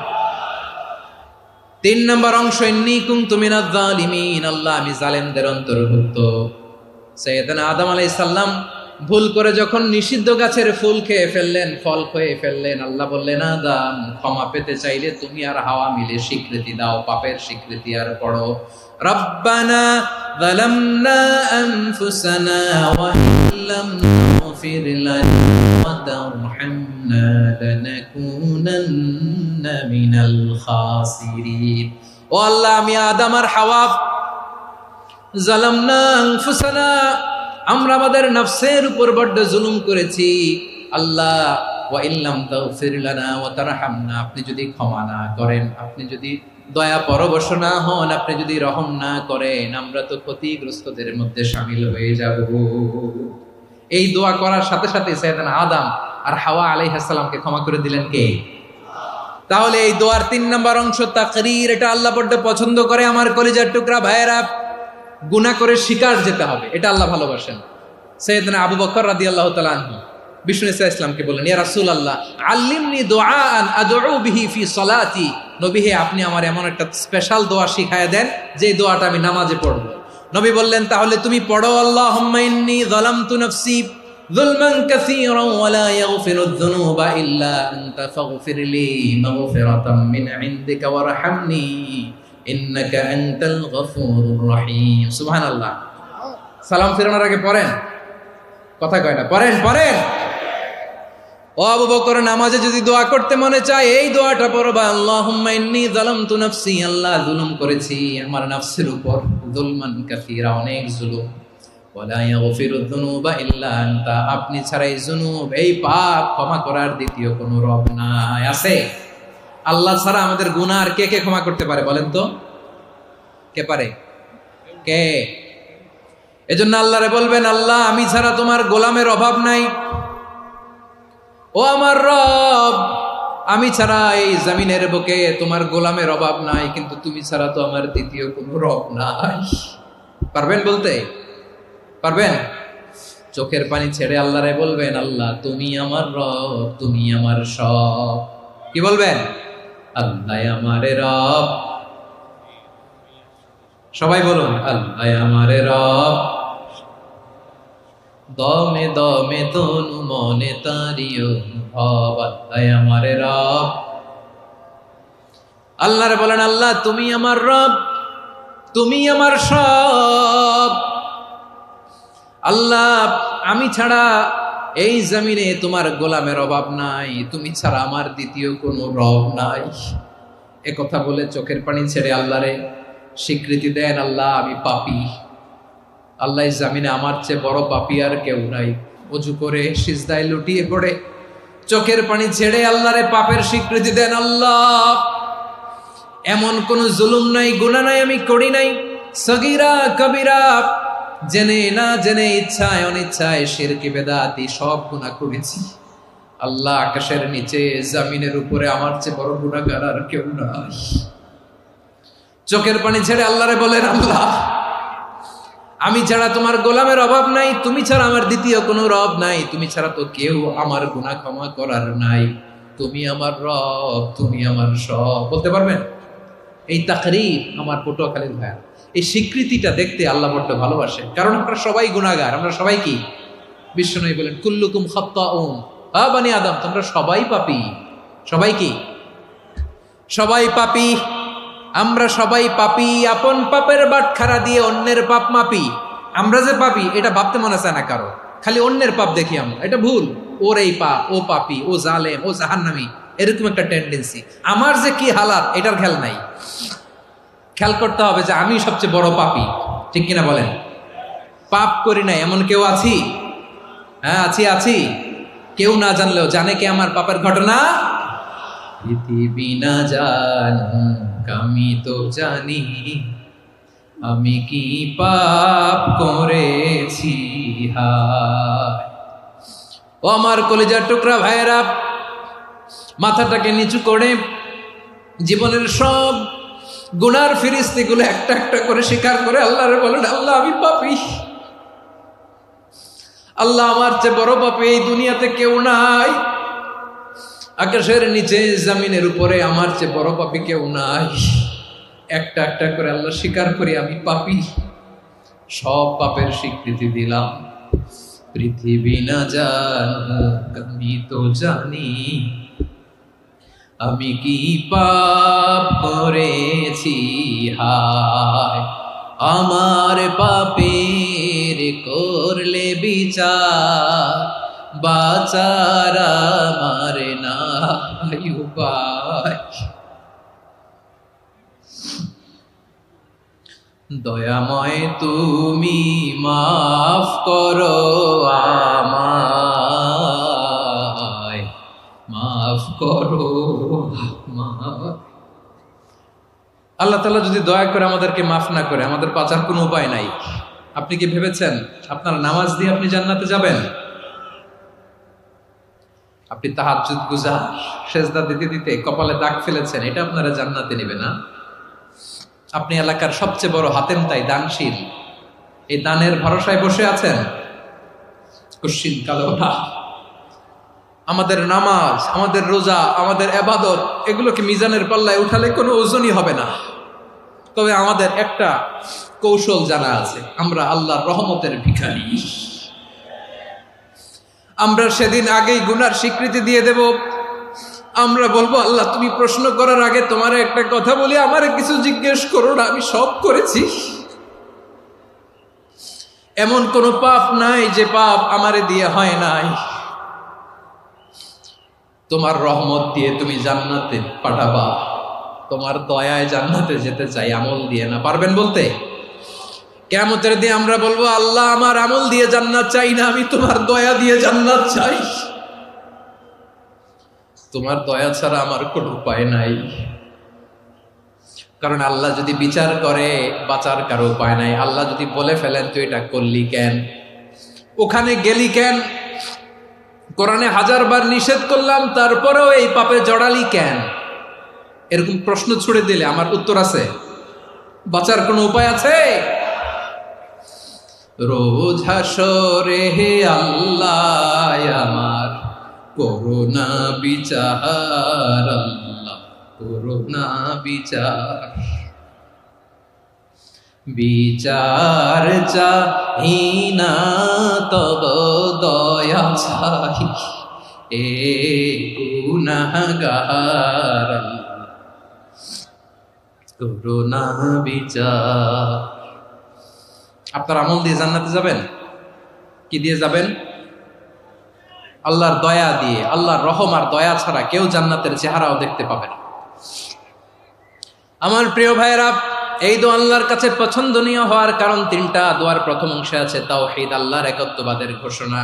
তিন নম্বর অংশ ইন্নী কুনতু মিনাজ জালিমিন, আল্লাহ আমি জালেমদের অন্তর্ভুক্ত। সাইয়েদনা আদম আলাইহিস সালাম ভুল করে যখন নিষিদ্ধ গাছের ফুল খেয়ে ফেললেন, ফল খেয়ে ফেললেন, আল্লাহ বললেন আদম ক্ষমা পেতে চাইলে তুমি আর হাওয়া মিলে স্বীকৃতি দাও, পাপের স্বীকৃতি আর পড়ো। রব্বানা যালামনা আনফুসানা ওয়া ইল্লাম তাগফির লানা ওয়া তারহামনা লানাকুনান্না মিনাল খাসিরিন। ও আল্লাহ আমি আদম আর হাওয়া, যালামনা আনফুসানা, আমরা আমাদের নফসের উপর বড্ড জুলুম করেছি। আল্লাহ ওয়া ইল্লাম তাগফির লানা ওয়া তারহামনা, আপনি যদি ক্ষমা না করেন, আপনি যদি দয়া পরবশ না হন, আপনি যদি রহম না করেন, আমরা তো ক্ষতিগ্রস্তদের মধ্যে শামিল হয়ে যাব। এই দোয়া করার সাথে সাথে সাইয়েদনা আদম আর হাওয়া আলাইহিস সালামকে ক্ষমা করে দিলেন কে? তাহলে এই দোয়ার তিন নম্বর অংশ তাকরীর, এটা আল্লাহ বড্ড পছন্দ করে। আমার কলিজার টুকরা ভাইয়েরা, গুনাহ করে শিকার যেতে হবে, এটা আল্লাহ ভালোবাসেন। সাইয়েদনা আবু বকর রাদিয়াল্লাহু তাআলা আনহু বিষ্ণু ইসা ইসলামকে বললেন, ইয়া রাসূলুল্লাহ আল্লিমনি দুআআন আদউ বিহি ফি সলাতি, নবী হে আপনি আমার এমন একটা স্পেশাল দোয়া শিখায়া দেন যে দোয়াটা আমি নামাজে পড়ব। নবী বললেন, তাহলে তুমি পড়ো আল্লাহুম্মা ইন্নী যালামতু নাফসি যুলমান কাসীরান ওয়া লা ইয়াগফিরুয যুনুবা ইল্লা আনতা ফাগফিরলি মাগফিরাতাম মিন ইনদিকা ওয়ারহামনি ইন্নাকা আনতাল গফুরুর রহিম। সুবহানাল্লাহ। সালাম ফেরানোর আগে পড়েন, কথা কয় না, পড়েন পড়েন। ও আবু বকর, নামাজে যদি দোয়া করতে মনে চায় এই দোয়াটা পড়বা, আল্লাহুম্মা ইন্নী যালামতু নাফসি, আল্লাহ জুলুম করেছি আমার নফসের উপর, যুলমান কাসীরা, অনেক জুলুম, ওয়া লা ইয়াগফিরুয যুনুবা ইল্লা আনতা, আপনি ছাড়া এই জুনুব, এই পাপ ক্ষমা করার দ্বিতীয় কোনো রব নাই। আছে? আল্লাহ ছাড়া আমাদের গুনাহ আর কে কে ক্ষমা করতে পারে বলেন তো? কে পারে? কে? এজন্য আল্লাহরে বলবেন, আল্লাহ আমি ছাড়া তোমার গোলামের অভাব নাই, ও আমার রব আমি ছাড়া এই জমিনের বুকে তোমার গোলামের অভাব নাই, কিন্তু তুমি ছাড়া তো আমার দ্বিতীয় কোনো রব নাই। পারবেন বলতে? পারবেন? চোখের পানি ছেড়ে আল্লাহরে বলবেন, আল্লাহ তুমি আমার রব, তুমি আমার সব। কি বলবেন? আল্লাহ আমারে রব। সবাই বলুন, আল্লাহ আমারে রব, দমে দমে তনু মনে তারি অনুভব, আল্লাহ আমার রব। আল্লাহরে বলেন, আল্লাহ তুমি আমার রব, তুমি আমার সব। আল্লাহ আমি ছাড়া এই জমিনে তোমার গোলামের অভাব নাই, তুমি ছাড়া আমার দ্বিতীয় কোনো রব নাই। এ কথা বলে চোখের পানি ছেড়ে আল্লাহরে স্বীকৃতি দেন, আল্লাহ আমি পাপী, আল্লাহ এই জমিনে আমার চেয়ে বড় পাপী আর কেউ নাই। অজু করে সিজদায় লুটিয়ে পড়ে চোখের পানি ছেড়ে আল্লাহরে পাপের স্বীকৃতি দেন, আল্লাহ এমন কোন জুলুম নাই, গুনাহ নাই আমি করি নাই, সগীরা কবিরা, জেনে না জেনে, ইচ্ছায় অনিচ্ছায়, শিরকি বেদাতি সব গুনাহ করেছি। আল্লাহ আকাশের নিচে জমিনের উপরে আমার চেয়ে বড় গুনাহগার আর কেউ নাই। চোখের পানি ছেড়ে আল্লাহরে বলেন, আল্লাহ আমি ছাড়া তোমার গোলামের অভাব নাই, তুমি ছাড়া আমার দ্বিতীয় কোনো রব নাই, তুমি ছাড়া তো কেউ আমার গুনাহ ক্ষমা করার নাই, তুমি আমার রব, তুমি আমার সব। বলতে পারবেন? এই তাকরীর আমার পটুয়াখালীর ভাইয়া, এই স্বীকৃতিটা দেখতে আল্লাহ বড্ড ভালোবাসেন, কারণ আমরা সবাই গুনাহগার। আমরা সবাই কি? বিশ্বনবী বলেন, কুল্লুকুম খাত্তাউন, বানি আদম তোমরা সবাই পাপী। সবাই কি? সবাই পাপী। আমরা সবাই পাপী, আপন পাপের বাটখারা দিয়ে অন্যের পাপ মাপি। আমরা যে পাপী এটা ভাবতে মনে চায় না কারো, খালি অন্যের পাপ দেখি আমরা, এটা ভুল। ওর এই পাপ, ও পাপী, ও জালেম, ও জাহান্নামী, এরকম একটা টেন্ডেন্সি। আমার যে কি হালাত এটার খেয়াল নাই। খেয়াল করতে হবে যে আমি সবচেয়ে বড় পাপী, ঠিক কিনা বলেন? পাপ করি নাই এমন কেউ আছি? হ্যাঁ আছি, আছি। কেউ না জানলেও জানে কে আমার পাপের ঘটনা? পৃথিবী না জানুক আমি তো জানি, আমি কি পাপ করেছি। হায় ও আমার কলিজার টুকরা ভাইয়েরা, মাথাটাকে নিচু করে জীবনের সব গুনার ফিরিস্তিগুলো একটা একটা করে স্বীকার করে আল্লাহরে বলেন, আল্লাহ আমি পাপী, আল্লাহ আমার চেয়ে বড় পাপী এই দুনিয়াতে কেউ নাই, আকাশের নিচে জমিনের উপরে আমার চেয়ে বড় পাপী কেউ নাই। একটা একটা করে আল্লাহ স্বীকার করি আমি পাপী, সব পাপের স্বীকৃতি দিলাম। পৃথিবী না জানুক আমি তো জানি, আমি কি পাপ করেছি। হায় আমার পাপের করলে বিচার, বাচার আমার নাই উপায়। দয়াময় তুমি মাফ করো আমায়, মাফ করো আমায়। আল্লাহ তাআলা যদি দয়া করে আমাদেরকে মাফ না করে, আমাদের বাঁচার কোনো উপায় নাই। আপনি কি ভেবেছেন আপনার নামাজ দিয়ে আপনি জান্নাতে যাবেন? আপনি তাহাজ্জুদ গুজার, সেজদা দিতে দিতে কপালে দাগ ফেলেছেন, এটা আপনারা জান্নাতে নেবে না? আপনি এলাকার সবচেয়ে বড় হাতেম তাই দানশীল, এই দানের ভরসায় বসে আছেন, কুশ্চিন কালো না। আমাদের নামাজ, আমাদের রোজা, আমাদের ইবাদত, এগুলোকে মিজানের পাল্লায় উঠালে কোনো ওজনই হবে না। তবে আমাদের একটা কৌশল জানা আছে, আমরা আল্লাহর রহমতের ভিখারি। আমরা সেদিন আগেই গুনার স্বীকৃতি দিয়ে দেব। আমরা বলবো, আল্লাহ তুমি প্রশ্ন করার আগে তোমার একটা কথা বলি, আমারে কিছু জিজ্ঞেস করো না, আমি সব করেছি। এমন কোন পাপ নাই যে পাপ আমারে দিয়ে হয় নাই। তোমার রহমত দিয়ে তুমি জান্নাতে পাঠাবা, তোমার দয়ায় জান্নাতে যেতে চাই, আমল দিয়ে না। পারবেন বলতে? কিয়ামতের দিন আমরা বলবো, আল্লাহ আমার আমল দিয়ে জান্নাত চাই না, আমি তোমার দয়া দিয়ে জান্নাত চাই। তোমার দয়া ছাড়া আমার কোনো উপায় নাই। কারণ আল্লাহ যদি বিচার করে, বাঁচার কারো উপায় নাই। আল্লাহ যদি বলে ফেলেন তুই এটা করলি কেন, ওখানে গেলি কেন, কোরআনে 1000 বার নিষেধ করলাম তারপরেও এই পাপে জড়ালি কেন, এরকম প্রশ্ন ছুড়ে দিলে আমার উত্তর আছে? বাঁচার কোনো উপায় আছে? রোজ হাসরে হে আল্লাহ আমার করুণা বিচার, আল্লাহ করুণা বিচার। বিচার চাহি না তব দয়া চাহি এ গুনাহগার করুণা বিচার। আপনার আমল দিয়ে জান্নাতে যাবেন? কি দিয়ে যাবেন? আল্লাহর দয়া দিয়ে। আল্লাহর রহম আর দয়া ছাড়া কেউ জান্নাতের চেহারাও দেখতে পাবে না। আমার প্রিয় ভাইয়েরা, এই দোয়া আল্লাহর কাছে পছন্দনীয় হওয়ার কারণ তিনটা। দোয়ার প্রথম অংশে আছে তাওহীদ, আল্লাহর একত্ববাদের ঘোষণা।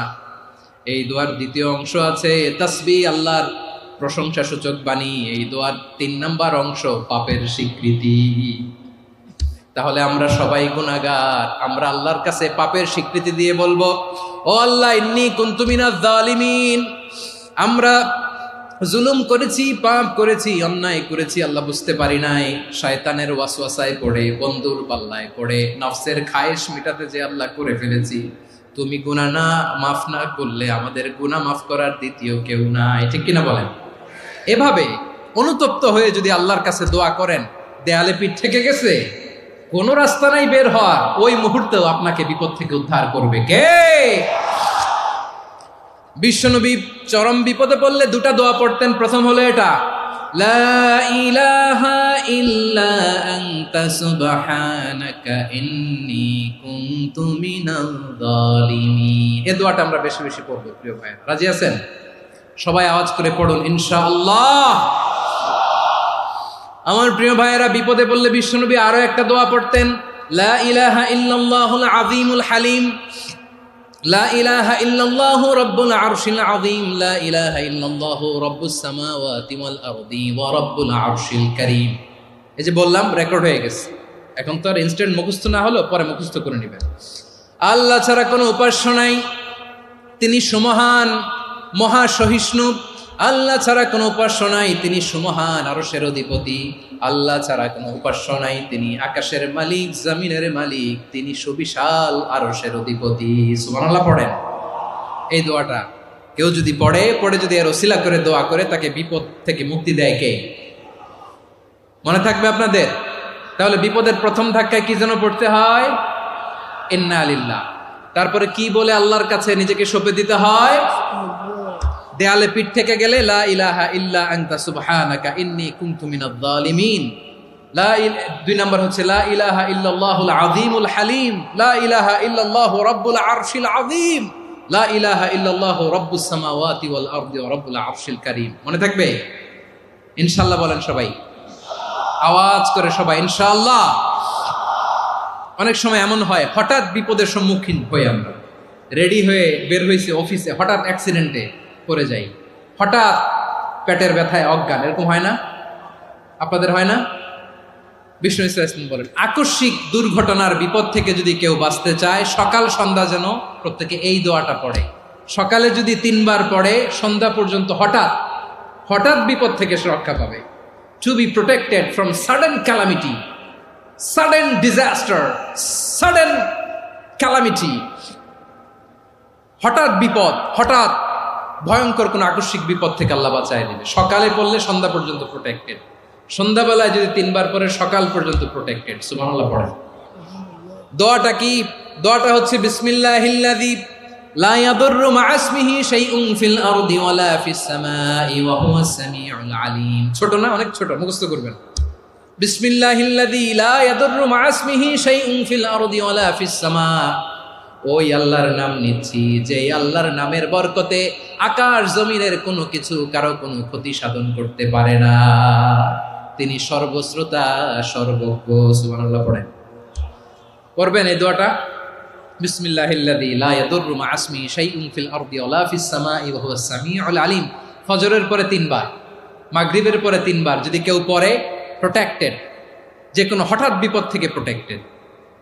এই দোয়ার দ্বিতীয় অংশ আছে তাসবিহ, আল্লাহর প্রশংসা সূচক বাণী। এই দোয়ার ৩ নম্বর অংশ পাপের স্বীকৃতি। তাহলে আমরা সবাই গুনাহগার। আমরা আল্লাহর কাছে পাপের স্বীকৃতি দিয়ে বলবো, ও আল্লাহ, ইন্নী কুনতু মিনাজ জালিমিন। আমরা জুলুম করেছি, পাপ করেছি, অন্যায় করেছি, আল্লাহ বুঝতে পারি নাই। শয়তানের ওয়াসওয়াসায় পড়ে, বন্ধুর পাল্লায় পড়ে, নফসের খায়েশ মিটাতে যে আল্লাহ করে ফেলেছি। তুমি গুনাহ না মাফ না করলে আমাদের গুনাহ মাফ করার দ্বিতীয় কেউ নাই। ঠিক কিনা বলেন? এভাবে অনুতপ্ত হয়ে যদি আল্লাহর কাছে দোয়া করেন, দেয়ালে পিঠ থেকে গেছে, কোনো রাস্তা নাই বের হওয়ার, ওই মুহূর্তেও আপনাকে বিপদ থেকে উদ্ধার করবে কে? বিশ্বনবী চরম বিপদে পড়লে দুটা দোয়া পড়তেন। প্রথম হলো এটা, লা ইলাহা ইল্লা আনতা সুবহানাকা ইন্নী কুনতু মিনাল জালিমিন। এই দোয়াটা আমরা বেশি বেশি পড়ব প্রিয় ভাইরা। রাজি আছেন? সবাই আওয়াজ করে পড়ুন ইনশাআল্লাহ। আমার প্রিয় ভাইয়েরা, বিপদে পড়লে বিশ্বনবী আরো একটা দোয়া পড়তেন, লা ইলাহা ইল্লাল্লাহুল আযীমুল হালিম, লা ইলাহা ইল্লাল্লাহু রাব্বুল আরশিল আযীম, লা ইলাহা ইল্লাল্লাহু রাব্বুস সামাওয়াতি ওয়াল আরদি ওয়া রাব্বুল আরশিল কারীম। এই যে বললাম, রেকর্ড হয়ে গেছে। এখন তো আর ইনস্ট্যান্ট মুখস্থ না হলো, পরে মুখস্থ করে নেবেন। আল্লাহ ছাড়া কোনো উপাস্য নাই, তিনি সুমহান, মহা সহিষ্ণু। আল্লাহ ছাড়া কোনো উপাস্য নাই, তিনি সুমহান, আরশের অধিপতি। আল্লাহ ছাড়া কোনো উপাস্য নাই, তিনি আকাশের মালিক, জমিনের মালিক, তিনি সুবিশাল আরশের অধিপতি। সুবহানাল্লাহ পড়েন। এই দোয়াটা কেউ যদি পড়ে যদি এর ওসিলা করে দোয়া করে, তাকে বিপদ থেকে মুক্তি দেয় কে? মনে থাকবে আপনাদের? তাহলে বিপদের প্রথম ধাক্কায় কি যেন পড়তে হয়? ইন্না লিল্লাহ। তারপরে কি বলে আল্লাহর কাছে নিজেকে সঁপে দিতে হয়? দেয়ালে পিঠ থেকে গেলে লা ইলাহা ইল্লা আনতা সুবহানাকা ইন্নী কুনতু মিনাজ জালিমিন। দুই নাম্বার হচ্ছে লা ইলাহা ইল্লাল্লাহুল আযীমুল হালিম, লা ইলাহা ইল্লাল্লাহু রাব্বুল আরশিল আযীম, লা ইলাহা ইল্লাল্লাহু রাব্বুস সামাওয়াতি ওয়াল আরদি ওয়া রাব্বুল আরশিল কারীম। মনে থাকবে? ইনশাআল্লাহ বলেন সবাই, আওয়াজ করে সবাই ইনশাআল্লাহ। অনেক সময় এমন হয়, হঠাৎ বিপদের সম্মুখীন হই আমরা, রেডি হয়ে বের হয়েছে অফিসে, হঠাৎ অ্যাক্সিডেন্টে পড়ে যাই, হঠাৎ পেটের ব্যথায় অজ্ঞান। এরকম হয় না? আপনাদের হয় না? বিষ্ণু ইসলাম বলেন, আকস্মিক দুর্ঘটনার বিপদ থেকে যদি কেউ বাঁচতে চায়, সকাল সন্ধ্যা যেন প্রত্যেকে এই দোয়াটা পড়ে। সকালে যদি 3 বার পড়ে, সন্ধ্যা পর্যন্ত হঠাৎ বিপদ থেকে সে রক্ষা পাবে। To be protected from sudden calamity, sudden disaster, sudden calamity. হঠাৎ বিপদ, হঠাৎ ভয়ঙ্কর কোন আকস্মিক বিপদ থেকে আল্লাহ বাঁচায় দিবে। সকালে পড়লে সন্ধ্যা পর্যন্ত প্রোটেক্টেড, সন্ধ্যাবেলায় যদি 3 বার পরে সকাল পর্যন্ত প্রোটেক্টেড। সুবহানাল্লাহ পড়েন। দোয়াটা কি? দোয়াটা হচ্ছে বিসমিল্লাহিল্লাযী লা ইয়াদুররু মা ইসমিহি শাইউন ফিল আরদি ওয়ালা ফিস সামাই ওয়া হুয়াস সামিউল আলিম। ছোট না? অনেক ছোট, মুখস্থ করবেন। বিসমিল্লাহিল্লাযী লা ইয়াদুররু মা ইসমিহি শাইউন ফিল আরদি ওয়ালা ফিস সামা। ওই আল্লাহর নাম নিচ্ছি, যে আল্লাহর নামের বরকতে আকাশ জমিনের কোনো কিছু কারো কোনো ক্ষতি সাধন করতে পারে না। তিনি সর্বশ্রোতা, সর্বজ্ঞ। সুবহানাল্লাহ পড়েন। পড়বেন এই দোয়াটা, বিসমিল্লাহিল্লাযী লা ইয়াদুররু মা ইসমিহি শাইউন ফিল আরদি ওয়ালা ফিস সামাই ওয়া হুয়াস সামিউল আলিম। ফজরের পরে 3 বার, মাগরিবের পরে 3 বার যদি কেউ পড়ে, প্রোটেক্টেড। যে কোনো হঠাৎ বিপদ থেকে প্রোটেক্টেড।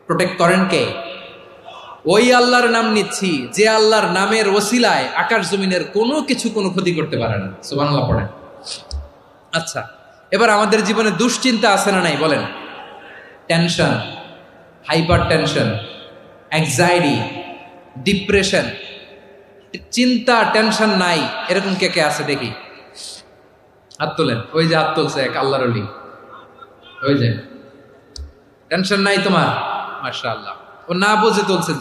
প্রোটেক্ট করেন কে? ওই আল্লাহর নাম নিচ্ছি, যে আল্লাহর নামের ওসিলায় আকাশ জমিনের কোনো কিছু কোনো ক্ষতি করতে পারে না। সুবহানাল্লাহ পড়েন। আচ্ছা, এবার আমাদের জীবনে দুশ্চিন্তা আছে না নাই বলেন? Tension, hyper tension, anxiety, depression, চিন্তা, টেনশন নাই, এরকম কে কে আছে দেখি? হাত তোলেন। ওই যে হাত তুলছে এক আল্লাহর ওলি, ওই যে টেনশন নাই তোমার, মাশাআল্লাহ। ও না বুঝে তুলছে,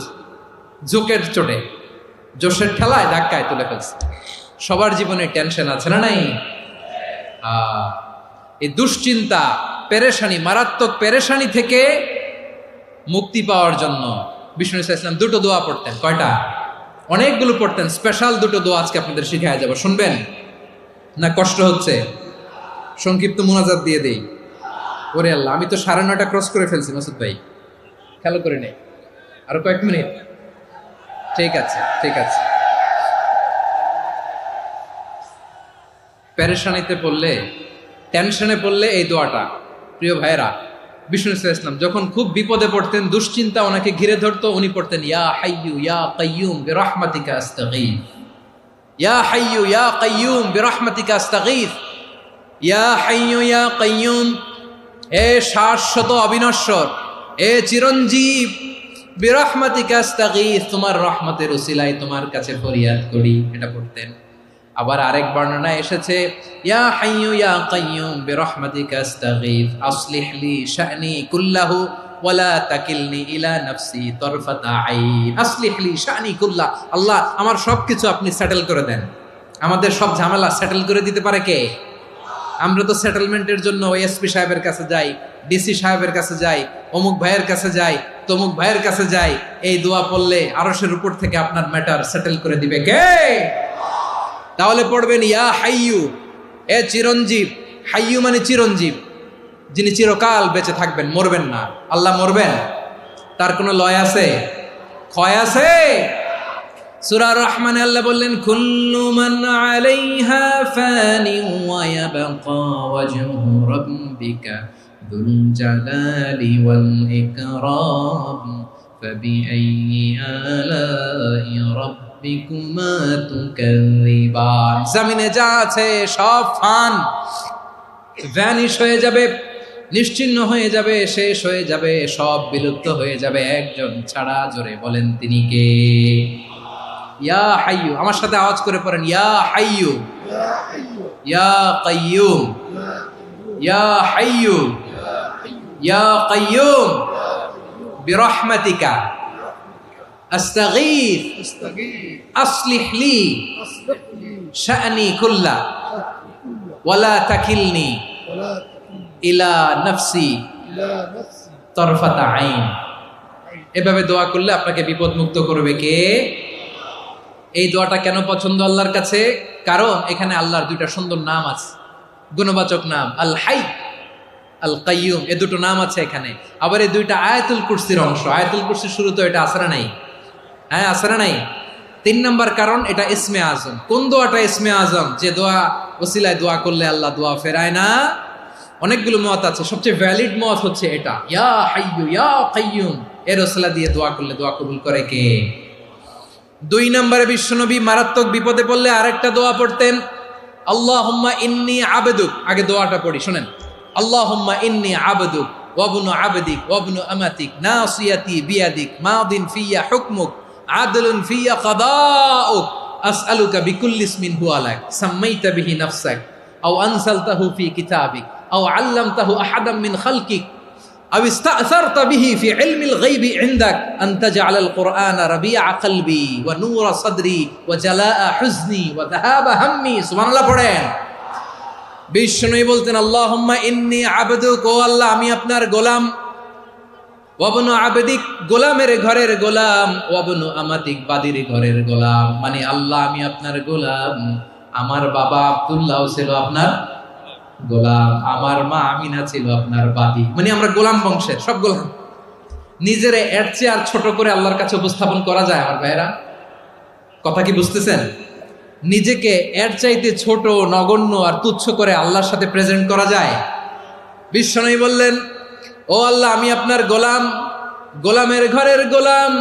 ঝোঁকের চোটে, জোশের ঠেলায় ধাক্কায় তুলে ফেলছে। সবার জীবনে টেনশন আছে না নাই? এই দুশ্চিন্তা, পেরেশানি, মারাত্মক পেরেশানি থেকে মুক্তি পাওয়ার জন্য বিষ্ণু ইসলাম দুটো দোয়া পড়তেন। কয়টা? অনেকগুলো পড়তেন। স্পেশাল দুটো দোয়া আজকে আপনাদের শিখায় যাব, শুনবেন না? কষ্ট হচ্ছে? সংক্ষিপ্ত মুনাজাত দিয়ে দেই। ওরে আল্লাহ, আমি তো 9:30 ক্রস করে ফেলছি মাসুদ ভাই, খেয়াল করে নেই। আরো কয়েক মিনিট। ঠিক আছে, ঠিক আছে। পেরেশানিতে পড়লে, টেনশনে পড়লে এই দোয়াটা, প্রিয় ভাইয়েরা, বিষ্ণু ইসলাম যখন খুব বিপদে পড়তেন, দুশ্চিন্তা ওনাকে ঘিরে ধরতো, উনি পড়তেন ইয়া হাইয়ু ইয়া কাইয়ুম বিরহমাতিকা আস্তাগীথ, ইয়া হাইয়ু ইয়া কাইয়ুম বিরহমাতিকা আস্তাগীথ, ইয়া হাইয়ু ইয়া কাইয়ুম, এ শাশ্বত অবিনশ্বর, এ চিরঞ্জীব, বিরহমাতিকা আস্তাগীথ, তোমার রহমতের উসিলায় তোমার কাছে ফরিয়াদ করি। এটা পড়তেন। আবার আরেক বর্ণনায় এসেছে ইয়া হাইয়ু ইয়া কাইয়ুম বিরহমাতিকা আস্তাগীথ আসলিহ লি শা'নি কুল্লাহু ওয়ালা তাকিলনি ইলা নাফসি তারফাতা আইন। আসলিহ লি শা'নি কুল্লাহ, আল্লাহ আমার সবকিছু আপনি সেটেল করে দেন। আমাদের সব ঝামেলা সেটেল করে দিতে পারে কে? আমরা তো সেটেলমেন্টের জন্য এসপি সাহেবের কাছে যাই, ডিসি সাহেবের কাছে যাই, অমুক ভাইয়ের কাছে যাই, তমুক ভাইয়ের কাছে যাই। এই দোয়া পড়লে আরশের উপর থেকে আপনার ম্যাটার সেটেল করে দিবে কে? তাহলে পড়বেন ইয়া হাইয়ু, এ চিরঞ্জীব। হাইয়ু মানে চিরঞ্জীব, যিনি চিরকাল বেঁচে থাকবেন, মরবেন না। আল্লাহ মরবেন? তার কোনো লয় আছে? ক্ষয় আছে? সূরা রহমানে আল্লাহ বললেন কুল্লু মান আলাইহা ফানি ওয়া ইয়াবকা ওয়াজহু রাব্বিকা যুল জালালি ওয়াল ইকরাম ফাবিআইয়ি আলাই রাব্বিকুমা তুকাযিবান। জমিনে যা আছে সব ফান, ভ্যানিশ হয়ে যাবে, নিশ্চিহ্ন হয়ে যাবে, শেষ হয়ে যাবে, সব বিলুপ্ত হয়ে যাবে, একজন ছাড়া। জোরে বলেন তিনি কে? ইয়া হাইয়ু। আমার সাথে আওয়াজ করে পড়েন ইয়া হাইয়ু ইয়া কাইয়ুম ইয়া হাইয়ু ইয়া কাইয়ুম বিরহমাতিকা আস্তাগীথ আসলিহ লি শা'নি কুল্লা ওয়ালা তাকিলনি ইলা নাফসি তারফাতা আইন। এভাবে দোয়া করলে আপনাকে বিপদ মুক্ত করবে কে? এই দোয়াটা কেন পছন্দ আল্লাহর কাছে? কারণ এখানে আল্লাহর দুইটা সুন্দর নাম আছে, গুণবাচক নাম, আল হাই, আল কাইয়ুম। এই দুটো নাম আছে এখানে। আবার এই দুইটা আয়াতুল কুরসির অংশ। আয়াতুল কুরসির শুরু তো এটা আসরা নাই? হ্যাঁ, আসরা নাই। 3 নম্বর কারণ, এটা ইসমে আজম। কোন দোয়াটা ইসমে আজম? যে দোয়া ওসিলায় দোয়া করলে আল্লাহ দোয়া ফেরায় না। অনেকগুলো মত আছে, সবচেয়ে ভ্যালিড মত হচ্ছে এটা, ইয়া হাইয়ু ইয়া কাইয়ুম। এর ওসিলা দিয়ে দোয়া করলে দোয়া কবুল করে কে? 2 নম্বরে বিশ্বনবী মারাত্মক বিপদে পড়লে আরেকটা দোয়া পড়তেন, আল্লাহুম্মা ইন্নী আবদুক। আগে দোয়াটা পড়ি, শুনেন। আল্লাহুম্মা ইন্নী আবদুক ওয়া ইবনু আবদিক ওয়া ইবনু আমাতিক নাসিয়াতি বিয়াদিক মাদিন ফিয়া হুকমুক আদলুন ফিয়া কাদাউক আসআলুকা বিকুল্লি ইসমিন হুয়া লাক সাম্মাইতা বিহি নাফসাক আও আনসালতাহু ফি কিতাবিক আও আল্লামতাহু আহাদাম মিন খালকিক আও ইস্তা'সারতা বিহি ফি ইলমিল গায়বি ইনদাক আন তাজআলাল কুরআনা রাবিআ কলবি ওয়া নূরা সাদরি ওয়া জালাআ হুজনি ওয়া যাহাবা হাম্মি। সুবহানাল্লাহ পড়েন। বিষ্ণুই বলতেন আল্লাহুম্মা ইন্নী আবদুক, ও আল্লাহ আমি আপনার গোলাম, ওয়া ইবনু আবদিক, গোলামের ঘরের গোলাম, ওয়া ইবনু আমাতিক, বাদীর ঘরের গোলাম। মানে আল্লাহ আমি আপনার গোলাম। আমার বাবা আব্দুল্লাহ ছিল আপনার গোলাম, আমার মা আমিনা ছিল আপনার বাদী। মানে আমরা গোলাম বংশের, সব গোলাম। নিজের এর চেয়ে আর ছোট করে আল্লাহর কাছে উপস্থাপন করা যায় আমার ভাইয়েরা? কথা কি বুঝতেছেন? নিজেকে এর চাইতে ছোট, নগণ্য আর তুচ্ছ করে আল্লাহর সাথে প্রেজেন্ট করা যায়? বিশ্বনবী বললেন, ও আল্লাহ আমি আপনার গোলাম, গোলামের ঘরের গোলাম,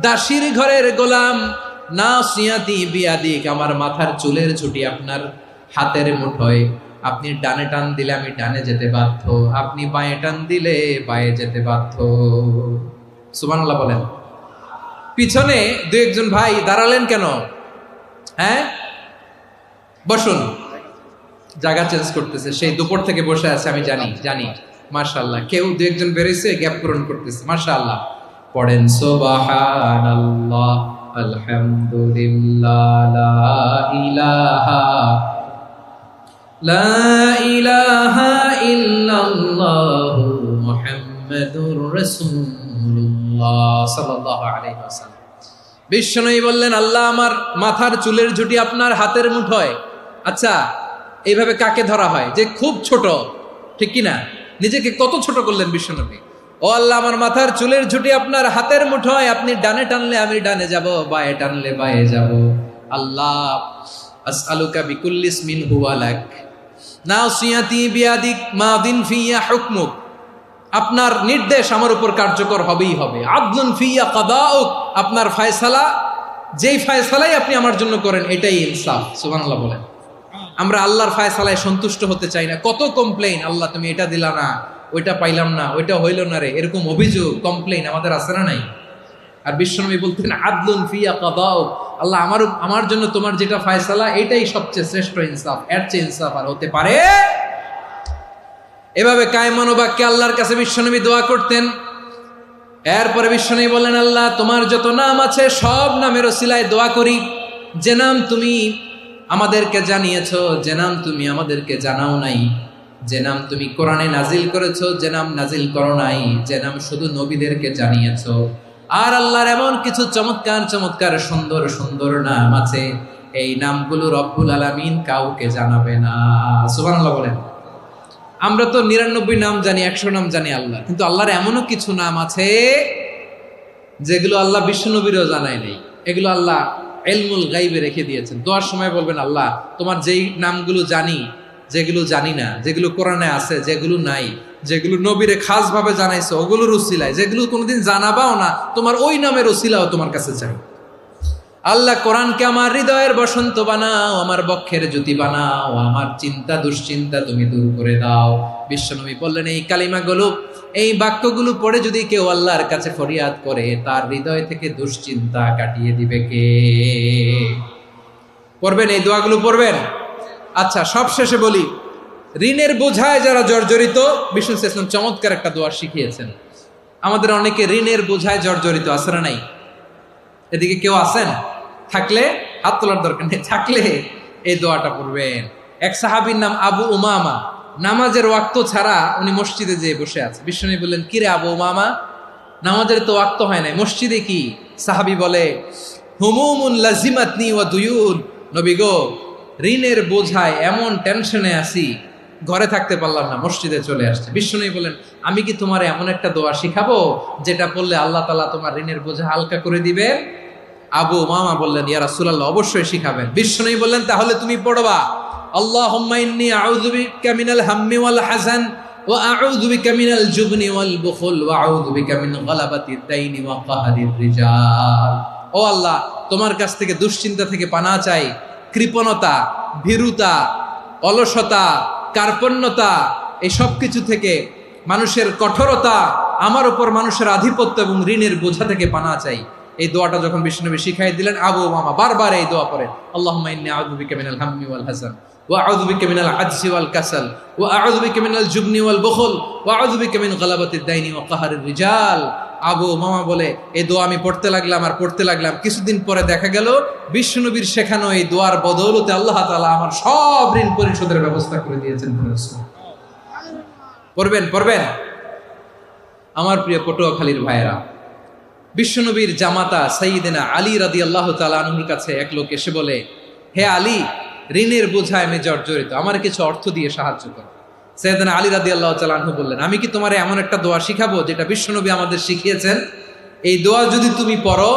দাসীর ঘরের গোলাম। নাসিয়াতি বিয়াদিক, আমার মাথার চুলের ঝুঁটি আপনার হাতের মুঠোয়। আপনি ডানে টান দিলে আমি ডানে যেতে বাধ্য, আপনি বাঁয়ে টান দিলে বাঁয়ে যেতে বাধ্য। সুবহানাল্লাহ বলেন। পিছনে 2-1 ভাই দাঁড়ালেন কেন? হ্যাঁ, বসুন। জায়গা চেঞ্জ করতেছে, সেই দুপুর থেকে বসে আছে, আমি জানি। মাশাআল্লাহ। কেউ 2-1 বেরোইছে, গ্যাপ পূরণ করতেছে। মাশাআল্লাহ। পড়েন সুবহানাল্লাহ, আলহামদুলিল্লাহ, লা ইলাহা ইল্লাল্লাহু মুহাম্মাদুর রাসূলুল্লাহ সাল্লাল্লাহু আলাইহি ওয়াসাল্লাম। বিশ্বনবী বললেন, আল্লাহ আমার মাথার চুলের ঝুঁটি আপনার হাতের মুঠোয়। আচ্ছা, এইভাবে কাকে ধরা হয়? যে খুব ছোট, ঠিক কি না? নিজেকে কত ছোট করলেন বিশ্বনবী। ও আল্লাহ, আমার মাথার চুলের ঝুঁটি আপনার হাতের মুঠোয়, আপনি ডানে টানলে আমি ডানে যাব, বায়ে টানলে বায়ে যাব। আল্লাহ, আসআলুকা বিকুল্লি ইসমিন হুয়া লাক নাসিয়াতি বিয়াদিক মাদিন ফিয়া হুকমুক। আপনার নির্দেশ আমার উপর কার্যকর হবেই হবে। আদলুন ফিয়া কাদাউক, আপনার ফয়সালা, যেই ফয়সালাই আপনি আমার জন্য করেন এটাই ইনসাফ। সুবহানাল্লাহ বলেন। আমরা আল্লাহর ফয়সালায় সন্তুষ্ট হতে চাই না। কত কমপ্লেইন, আল্লাহ তুমি এটা দিলা না, ওইটা পাইলাম না, ওইটা হইল না রে, এরকম অভিযোগ কমপ্লেইন আমাদের আছে না নাই? আর বিশ্বনবী বলতেন আদলুন ফিয়া কাদাউক, আল্লাহ আমার জন্য তোমার যেটা ফয়সালা এটাই সবচেয়ে শ্রেষ্ঠ ইনসাফ, এর চেয়ে ইনসাফ আর হতে পারে? এভাবে কায়মান বাক্যে আল্লাহর কাছে বিশ্বনবী দোয়া করতেন। এরপরে বিশ্বনবী বললেন, আল্লাহ তোমার যত নাম আছে সব নামের ওসিলায় দোয়া করি, যে নাম তুমি আমাদেরকে জানিয়েছো, যে নাম তুমি আমাদেরকে জানাও নাই, যে নাম তুমি কোরআনে নাজিল করেছো, যে নাম নাজিল করো নাই, যে নাম শুধু নবীদেরকে জানিয়েছো। আর আল্লাহর এমন কিছু চমৎকার চমৎকার সুন্দর সুন্দর নাম আছে, এই নামগুলো রব্বুল আলামিন কাউকে জানাবে না। সুবহানাল্লাহ বলেন। আমরা তো 99 নাম জানি, 100 নাম জানি আল্লাহ, কিন্তু আল্লাহর এমনও কিছু নাম আছে যেগুলো আল্লাহ বিশ্বনবীরও জানায় নেই। এগুলো আল্লাহ ইলমুল গায়বে রেখে দিয়েছেন। দোয়ার সময় বলবেন, আল্লাহ তোমার যেই নামগুলো জানি, যেগুলো জানি না, যেগুলো কোরআনে আছে, যেগুলো নাই, যেগুলো নবীরে খাস ভাবে জানাইছো ওগুলোর উসিলায়, যেগুলো কোনোদিন জানাবাও না, তোমার ওই নামের উসিলাও তোমার কাছে চাই। আল্লাহ কোরআনকে আমার হৃদয়ের বসন্ত বানাও, আমার বক্ষের জ্যোতি বানাও, আমার চিন্তা দুশ্চিন্তা তুমি দূর করে দাও। বিশ্বনবী বললেন, এই কালিমাগুলো, এই বাক্যগুলো পড়ে যদি কেউ আল্লাহর কাছে ফরিয়াদ করে, তার হৃদয় থেকে দুশ্চিন্তা কাটিয়ে দিবে কে? পড়বেন, এই দোয়াগুলো পড়বেন। আচ্ছা, সব শেষে বলি, ঋণের বোঝায় যারা জর্জরিত, বিষ্ণু ইসলাম চমৎকার একটা দোয়া শিখিয়েছেন। আমাদের অনেকে ঋণের বোঝায় জর্জরিত, আছে না নাই? এদিকে কেউ আছেন? থাকলে হাত তোলার দরকার নেই, থাকলে এই দোয়াটা পড়বেন। এক সাহাবীর নাম আবু উমামা, নামাজের ওয়াক্ত ছাড়া উনি মসজিদে যেয়ে বসে আছে। বিশ্বনবী বললেন, কিরে আবু উমামা, নামাজের তো ওয়াক্ত হয় নাই, মসজিদে কি? সাহাবী বলে, হুমুমুন লাজিমাতনি ওয়া দুয়ুন, নবী গো, ঋণের বোঝায় এমন টেনশনে আছি, ঘরে থাকতে পারলাম না, মসজিদে চলে আসছে। বিশ্বনবী বলেন, আমি কি তোমার এমন একটা দোয়া শিখাবো যেটা পড়লে আল্লাহ তাআলা তোমার ঋণের বোঝা হালকা করে দিবে? আবু উমামা বললেন, ইয়া রাসূলুল্লাহ, অবশ্যই শিখাবেন। বিশ্বনবী বললেন, তাহলে তুমি পড়বা, আল্লাহুম্মা ইন্নী আউযু বিকা মিনাল হাম্মি ওয়াল হাযান ওয়া আউযু বিকা মিনাল জুবনি ওয়াল বুখল ওয়া আউযু বিকা মিন গালাবাতিদ দাইনি ওয়া কাহরির রিজাল। ও আল্লাহ, তোমার কাছ থেকে দুশ্চিন্তা থেকে পানাহ চাই, কৃপণতা, ভীরুতা, অলসতা, কার্পণ্যতা, এই সব কিছু থেকে, মানুষের কঠোরতা, আমার উপর মানুষের আধিপত্য এবং ঋণের বোঝা থেকে পানাহ চাই। এই দোয়াটা যখন বিশ্বনবী শিখাই দিলেন, আবু উমামা বারবার এই দোয়া পড়েন, আল্লাহুম্মা ইন্নী আউযু বিকা মিনাল হাম্মি ওয়াল হাযান ওয়া আউযু বিকা মিনাল আজজি ওয়াল কাসাল ওয়া আউযু বিকা মিনাল জুবনি ওয়াল বুখল ওয়া আউযু বিকা মিন গালাবাতিদ দাইনি ওয়া কাহরির রিজাল। আবু উমামা বলে, এই দোয়া আমি পড়তে লাগলাম আর পড়তে লাগলাম, কিছুদিন পরে দেখা গেল বিশ্বনবীর শেখানো এই দোয়ার বদৌলতে আল্লাহ তাআলা আমার সব ঋণ পরিশোধের ব্যবস্থা করে দিয়েছেন। পড়বেন, পড়বেন। আমার প্রিয় পটুয়াখালীর ভাইয়েরা, বিশ্বনবীর জামাতা সাইয়্যিদিনা আলী রাদিয়াল্লাহু তাআলা আনহুর কাছে এক লোক এসে বলে, হে আলী, ঋণের বোঝায় আমি জর্জরিত, আমার কিছু অর্থ দিয়ে সাহায্য করো। সাইয়্যিদিনা আলী রাদিয়াল্লাহু তাআলা আনহু বললেন, আমি কি তোমার এমন একটা দোয়া শিখাবো যেটা বিশ্বনবী আমাদের শিখিয়েছেন? এই দোয়া যদি তুমি পড়ো,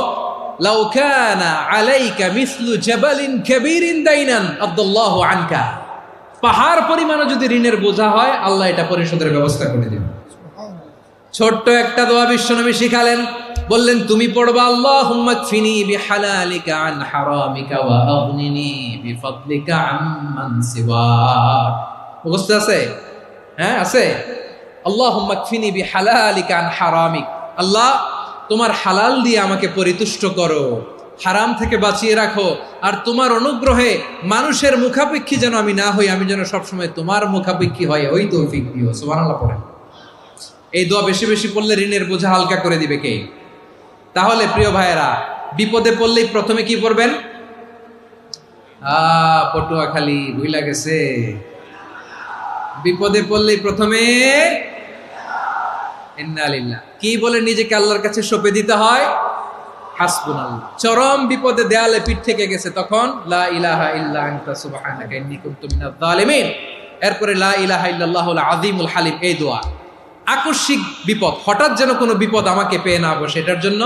লাউ কানা আলাইকা মিসলু জাবালিন কাবীরিন দাইনান আদাল্লাহু আনকা, পাহাড় পরিমাণও যদি ঋণের বোঝা হয়, আল্লাহ এটা পরিশোধের ব্যবস্থা করে দিবেন। ছোট্ট একটা দোয়া বিশ্বনবী শিখালেন, বললেন, তুমি পড়বা, আল্লাহুম্মা কফিনি বিহালালিকা আন হারামিকা ওয়া আগনিনি বিফাদলিকা আম্মান সিওয়াক। মুখস্থ আছে? হ্যাঁ, আছে। আল্লাহুম্মা কফিনি বিহালালিকা আন হারামিক, আল্লাহ তোমার হালাল দিয়ে আমাকে পরিতুষ্ট করো, হারাম থেকে বাঁচিয়ে রাখো, আর তোমার অনুগ্রহে মানুষের মুখাপেক্ষী যেন আমি না হই, আমি যেন সবসময় তোমার মুখাপেক্ষী হয়, ওই তৌফিক দিও। সুবহানাল্লাহ পড়েন। এই দোয়া বেশি বেশি পড়লে ঋণের বোঝা হালকা করে দিবে কে? তাহলে প্রিয় ভাইয়েরা, বিপদে পড়লেই প্রথমে কি পড়বেন? পটুয়াখালী ভুইলা গেছে। বিপদে পড়লেই প্রথমে ইন্না লিল্লাহ কি বলে নিজেকে আল্লাহর কাছে সঁপে দিতে হয়? হাসবুনাল্লাহ। চরম বিপদে দেয়ালে পিঠ থেকে গেছে, তখন লা ইলাহা ইল্লা আনতা সুবহানাকা ইন্নী কুনতু মিনাজ জালিমিন। এরপরে লা ইলাহা ইল্লাল্লাহুল আযীমুল হালিম, এই দোয়া। আকস্মিক বিপদ, হঠাৎ যেন কোনো বিপদ আমাকে পেয়ে না বসে, এটার জন্য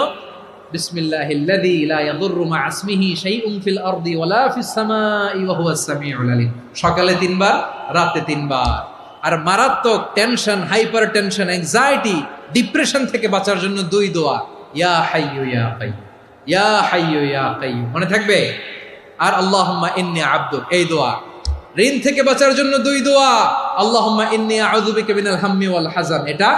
বিসমিল্লাহিল্লাযী লা ইয়াদুররু মা ইসমিহি শাইউন ফিল আরদি ওয়ালা ফিস সামাই ওয়া হুয়াস সামিউল আলীম। সকালে 3 বার, রাতে 3 বার। আর মারাত্মক tension, hyper tension, anxiety, depression থেকে বাঁচার জন্য 2 দোয়া, ইয়া হাইয়্যু ইয়া কাইয়্যুম, ইয়া হাইয়্যু ইয়া কাইয়্যুম, মনে থাকবে? আর আল্লাহুম্মা ইন্নী আবদুক, এই দোয়া। ঋণ থেকে বাঁচার জন্য 2 দোয়া, আল্লাহুম্মা ইন্নী আউযু বিকা মিনাল হাম্মি ওয়াল হাযান, এটা।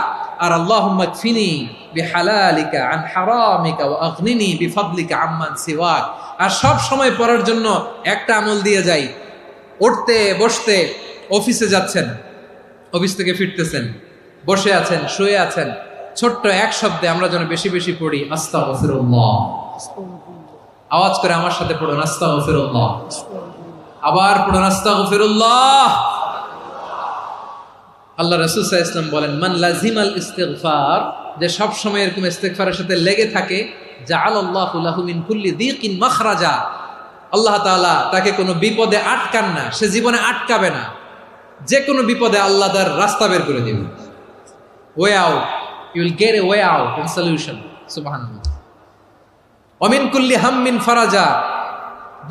আর আল্লাহুম্মা কফিনি বিহালালিকা আন হারামিকা ওয়া আগনিনি বিফাদলিকা আম্মান সিওয়াক। আর সব সময় পড়ার জন্য একটা আমল দিয়ে যাই, উঠতে বসতে, অফিসে যাচ্ছেন, অফিস থেকে ফিরতেছেন, বসে আছেন, শুয়ে আছেন, ছোট্ট এক শব্দে আমরা যেন বেশি বেশি পড়ি আস্তাগফিরুল্লাহ। আওয়াজ করে আমার সাথে পড়ুন আস্তাগফিরুল্লাহ। আবার পড়ুন আস্তাগফিরুল্লাহ। আল্লাহ রাসূল সাল্লাল্লাহু আলাইহি ওয়াসাল্লাম বলেন, মান লাজিমাল ইস্তিগফার, যে সব সময় এরকম ইস্তিগফারের সাথে লেগে থাকে, জাআলাল্লাহু লাহু মিন কুল্লি দীকিন মাখরাজা, আল্লাহ তাআলা তাকে কোনো বিপদে আটকান না, সে জীবনে আটকাবে না। যে কোনো বিপদে আল্লাহ তার রাস্তা বের করে দিবেন, way out, you will get a way out and solution. সুবহানাল্লাহ। ওয়া মিন কুল্লি হাম্মিন ফারাজা,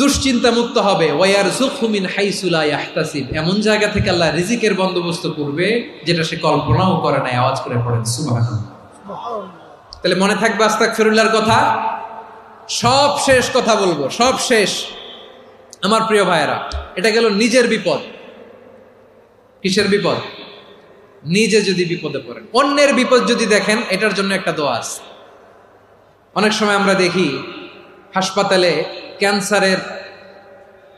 দুশ্চিন্তা মুক্ত হবে। ওয়ায়ারযুকহু মিন হাইসু লা ইয়াহতাসিব, এমন জায়গা থেকে আল্লাহ রিজিকের বন্দোবস্ত করবে যেটা সে কল্পনাও করে নাই। আওয়াজ করে পড়েন সুবহানাল্লাহ। তাহলে মনে থাকবে আস্তাগফিরুল্লাহর কথা। সব শেষ কথা বলবো, সব শেষ আমার প্রিয় ভাইয়েরা। এটা গেল নিজের বিপদ। কিসের বিপদ? নিজে যদি বিপদে পড়েন। অন্যের বিপদ যদি দেখেন, এটার জন্য একটা দোয়া আছে। অনেক সময় আমরা দেখি হাসপাতালে ক্যান্সারের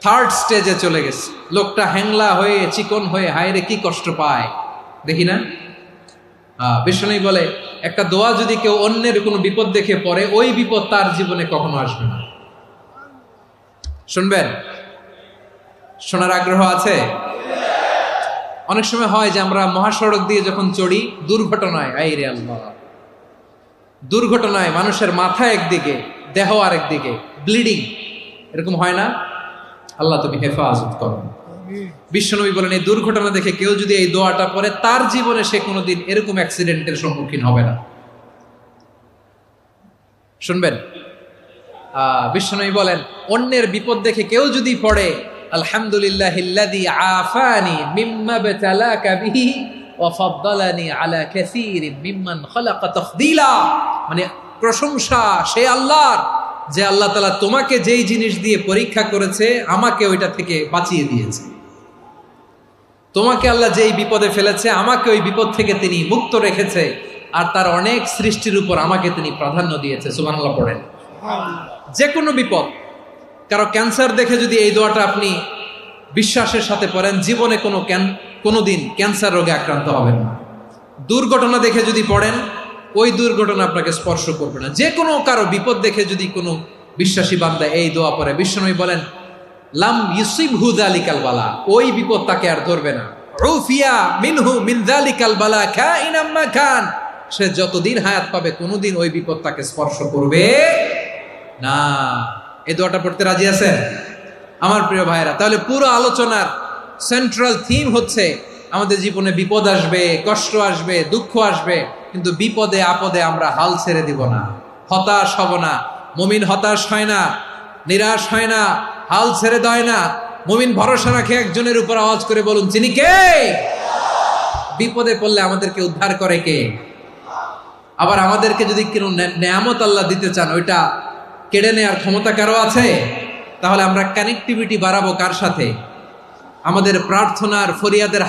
3rd স্টেজে চলে গেছে, লোকটা হ্যাংলা হয়ে, চিকন হয়ে, হায়রে কি কষ্ট পায়, দেখি না? বিষ্ণু বলে, একটা দোয়া যদি কেউ অন্যের কোনো বিপদ দেখে পড়ে, ওই বিপদ তার জীবনে কখনো আসবে না। শুনবেন? শোনার আগ্রহ আছে? অনেক সময় হয় যে আমরা মহাসড়ক দিয়ে যখন চড়ি, দুর্ঘটনায়, আইরে আল্লাহ, দুর্ঘটনায় মানুষের মাথা একদিকে, দেহ আরেকদিকে, ব্লিডিং, এরকম হয় না? আল্লাহ তুমি হেফাজত করো। বিশ্বনবী বলেন, এই দুর্ঘটনা দেখে কেউ যদি এই দোয়াটা পড়ে, তার জীবনে সে কোনোদিন এরকম অ্যাক্সিডেন্টের সম্মুখীন হবে না। শুনবেন? বিশ্বনবী বলেন, অন্যের বিপদ দেখে কেউ যদি পড়ে, আলহামদুলিল্লাহিল্লাযী আফানি মিম্মা বাতালাকা বিহি ওয়া ফাদ্দালানি আলা কাসীরিন মিম্মান খালাকা তাফদীলা, মানে প্রশংসা সে আল্লাহর, যে আল্লাহ তাআলা তোমাকে যেই জিনিস দিয়ে পরীক্ষা করেছে, আমাকে ওইটা থেকে বাঁচিয়ে দিয়েছে। তোমাকে আল্লাহ যেই বিপদে ফেলেছে, আমাকে ওই বিপদ থেকে তিনি মুক্ত রেখেছে, আর তার অনেক সৃষ্টির উপর আমাকে তিনি প্রাধান্য দিয়েছে। সুবহানাল্লাহ পড়েন। যে কোনো বিপদ, কারো ক্যান্সার দেখে যদি এই দোয়াটা আপনি বিশ্বাসের সাথে পড়েন, জীবনে কোনোদিন ক্যান্সার রোগে আক্রান্ত হবেন না। দুর্ঘটনা দেখে যদি পড়েন, ওই দুর্ঘটনা আপনাকে স্পর্শ করবে না। যে কোনো কারো বিপদ দেখে যদি কোনো বিশ্বাসী বান্দা এই দোয়া পড়ে, বিশ্বনবী বলেন, লাম ইউসিবহু যালিকাল বালা, ওই বিপদ তাকে আর ধরবে না। উফিয়া মিনহু মিন যালিকাল বালা কাইনাম মা কান, সে যতদিন হায়াত পাবে কোনোদিন ওই বিপদ তাকে স্পর্শ করবে না। এই দোয়াটা পড়তে রাজি আছেন আমার প্রিয় ভাইরা? তাহলে পুরো আলোচনার সেন্ট্রাল থিম হচ্ছে, আমাদের জীবনে বিপদ আসবে, কষ্ট আসবে, দুঃখ আসবে, কিন্তু বিপদে আপদে আমরা হাল ছেড়ে দিব না, হতাশ হব না। মুমিন হতাশ হয় না, নিরাশ হয় না, হাল ছেড়ে দেয় না। মুমিন ভরসা রাখে একজনের উপর। আওয়াজ করে বলুন, যিনি কে? বিপদে পড়লে আমাদেরকে উদ্ধার করে কে? আবার আমাদেরকে যদি কোনো নেয়ামত আল্লাহ দিতে চান, ওইটা কেড়ে নেওয়ার ক্ষমতা কারো আছে? তাহলে আমরা কানেক্টিভিটি বাড়াবো কার সাথে? আমাদের প্রার্থনার ফরিয়াদের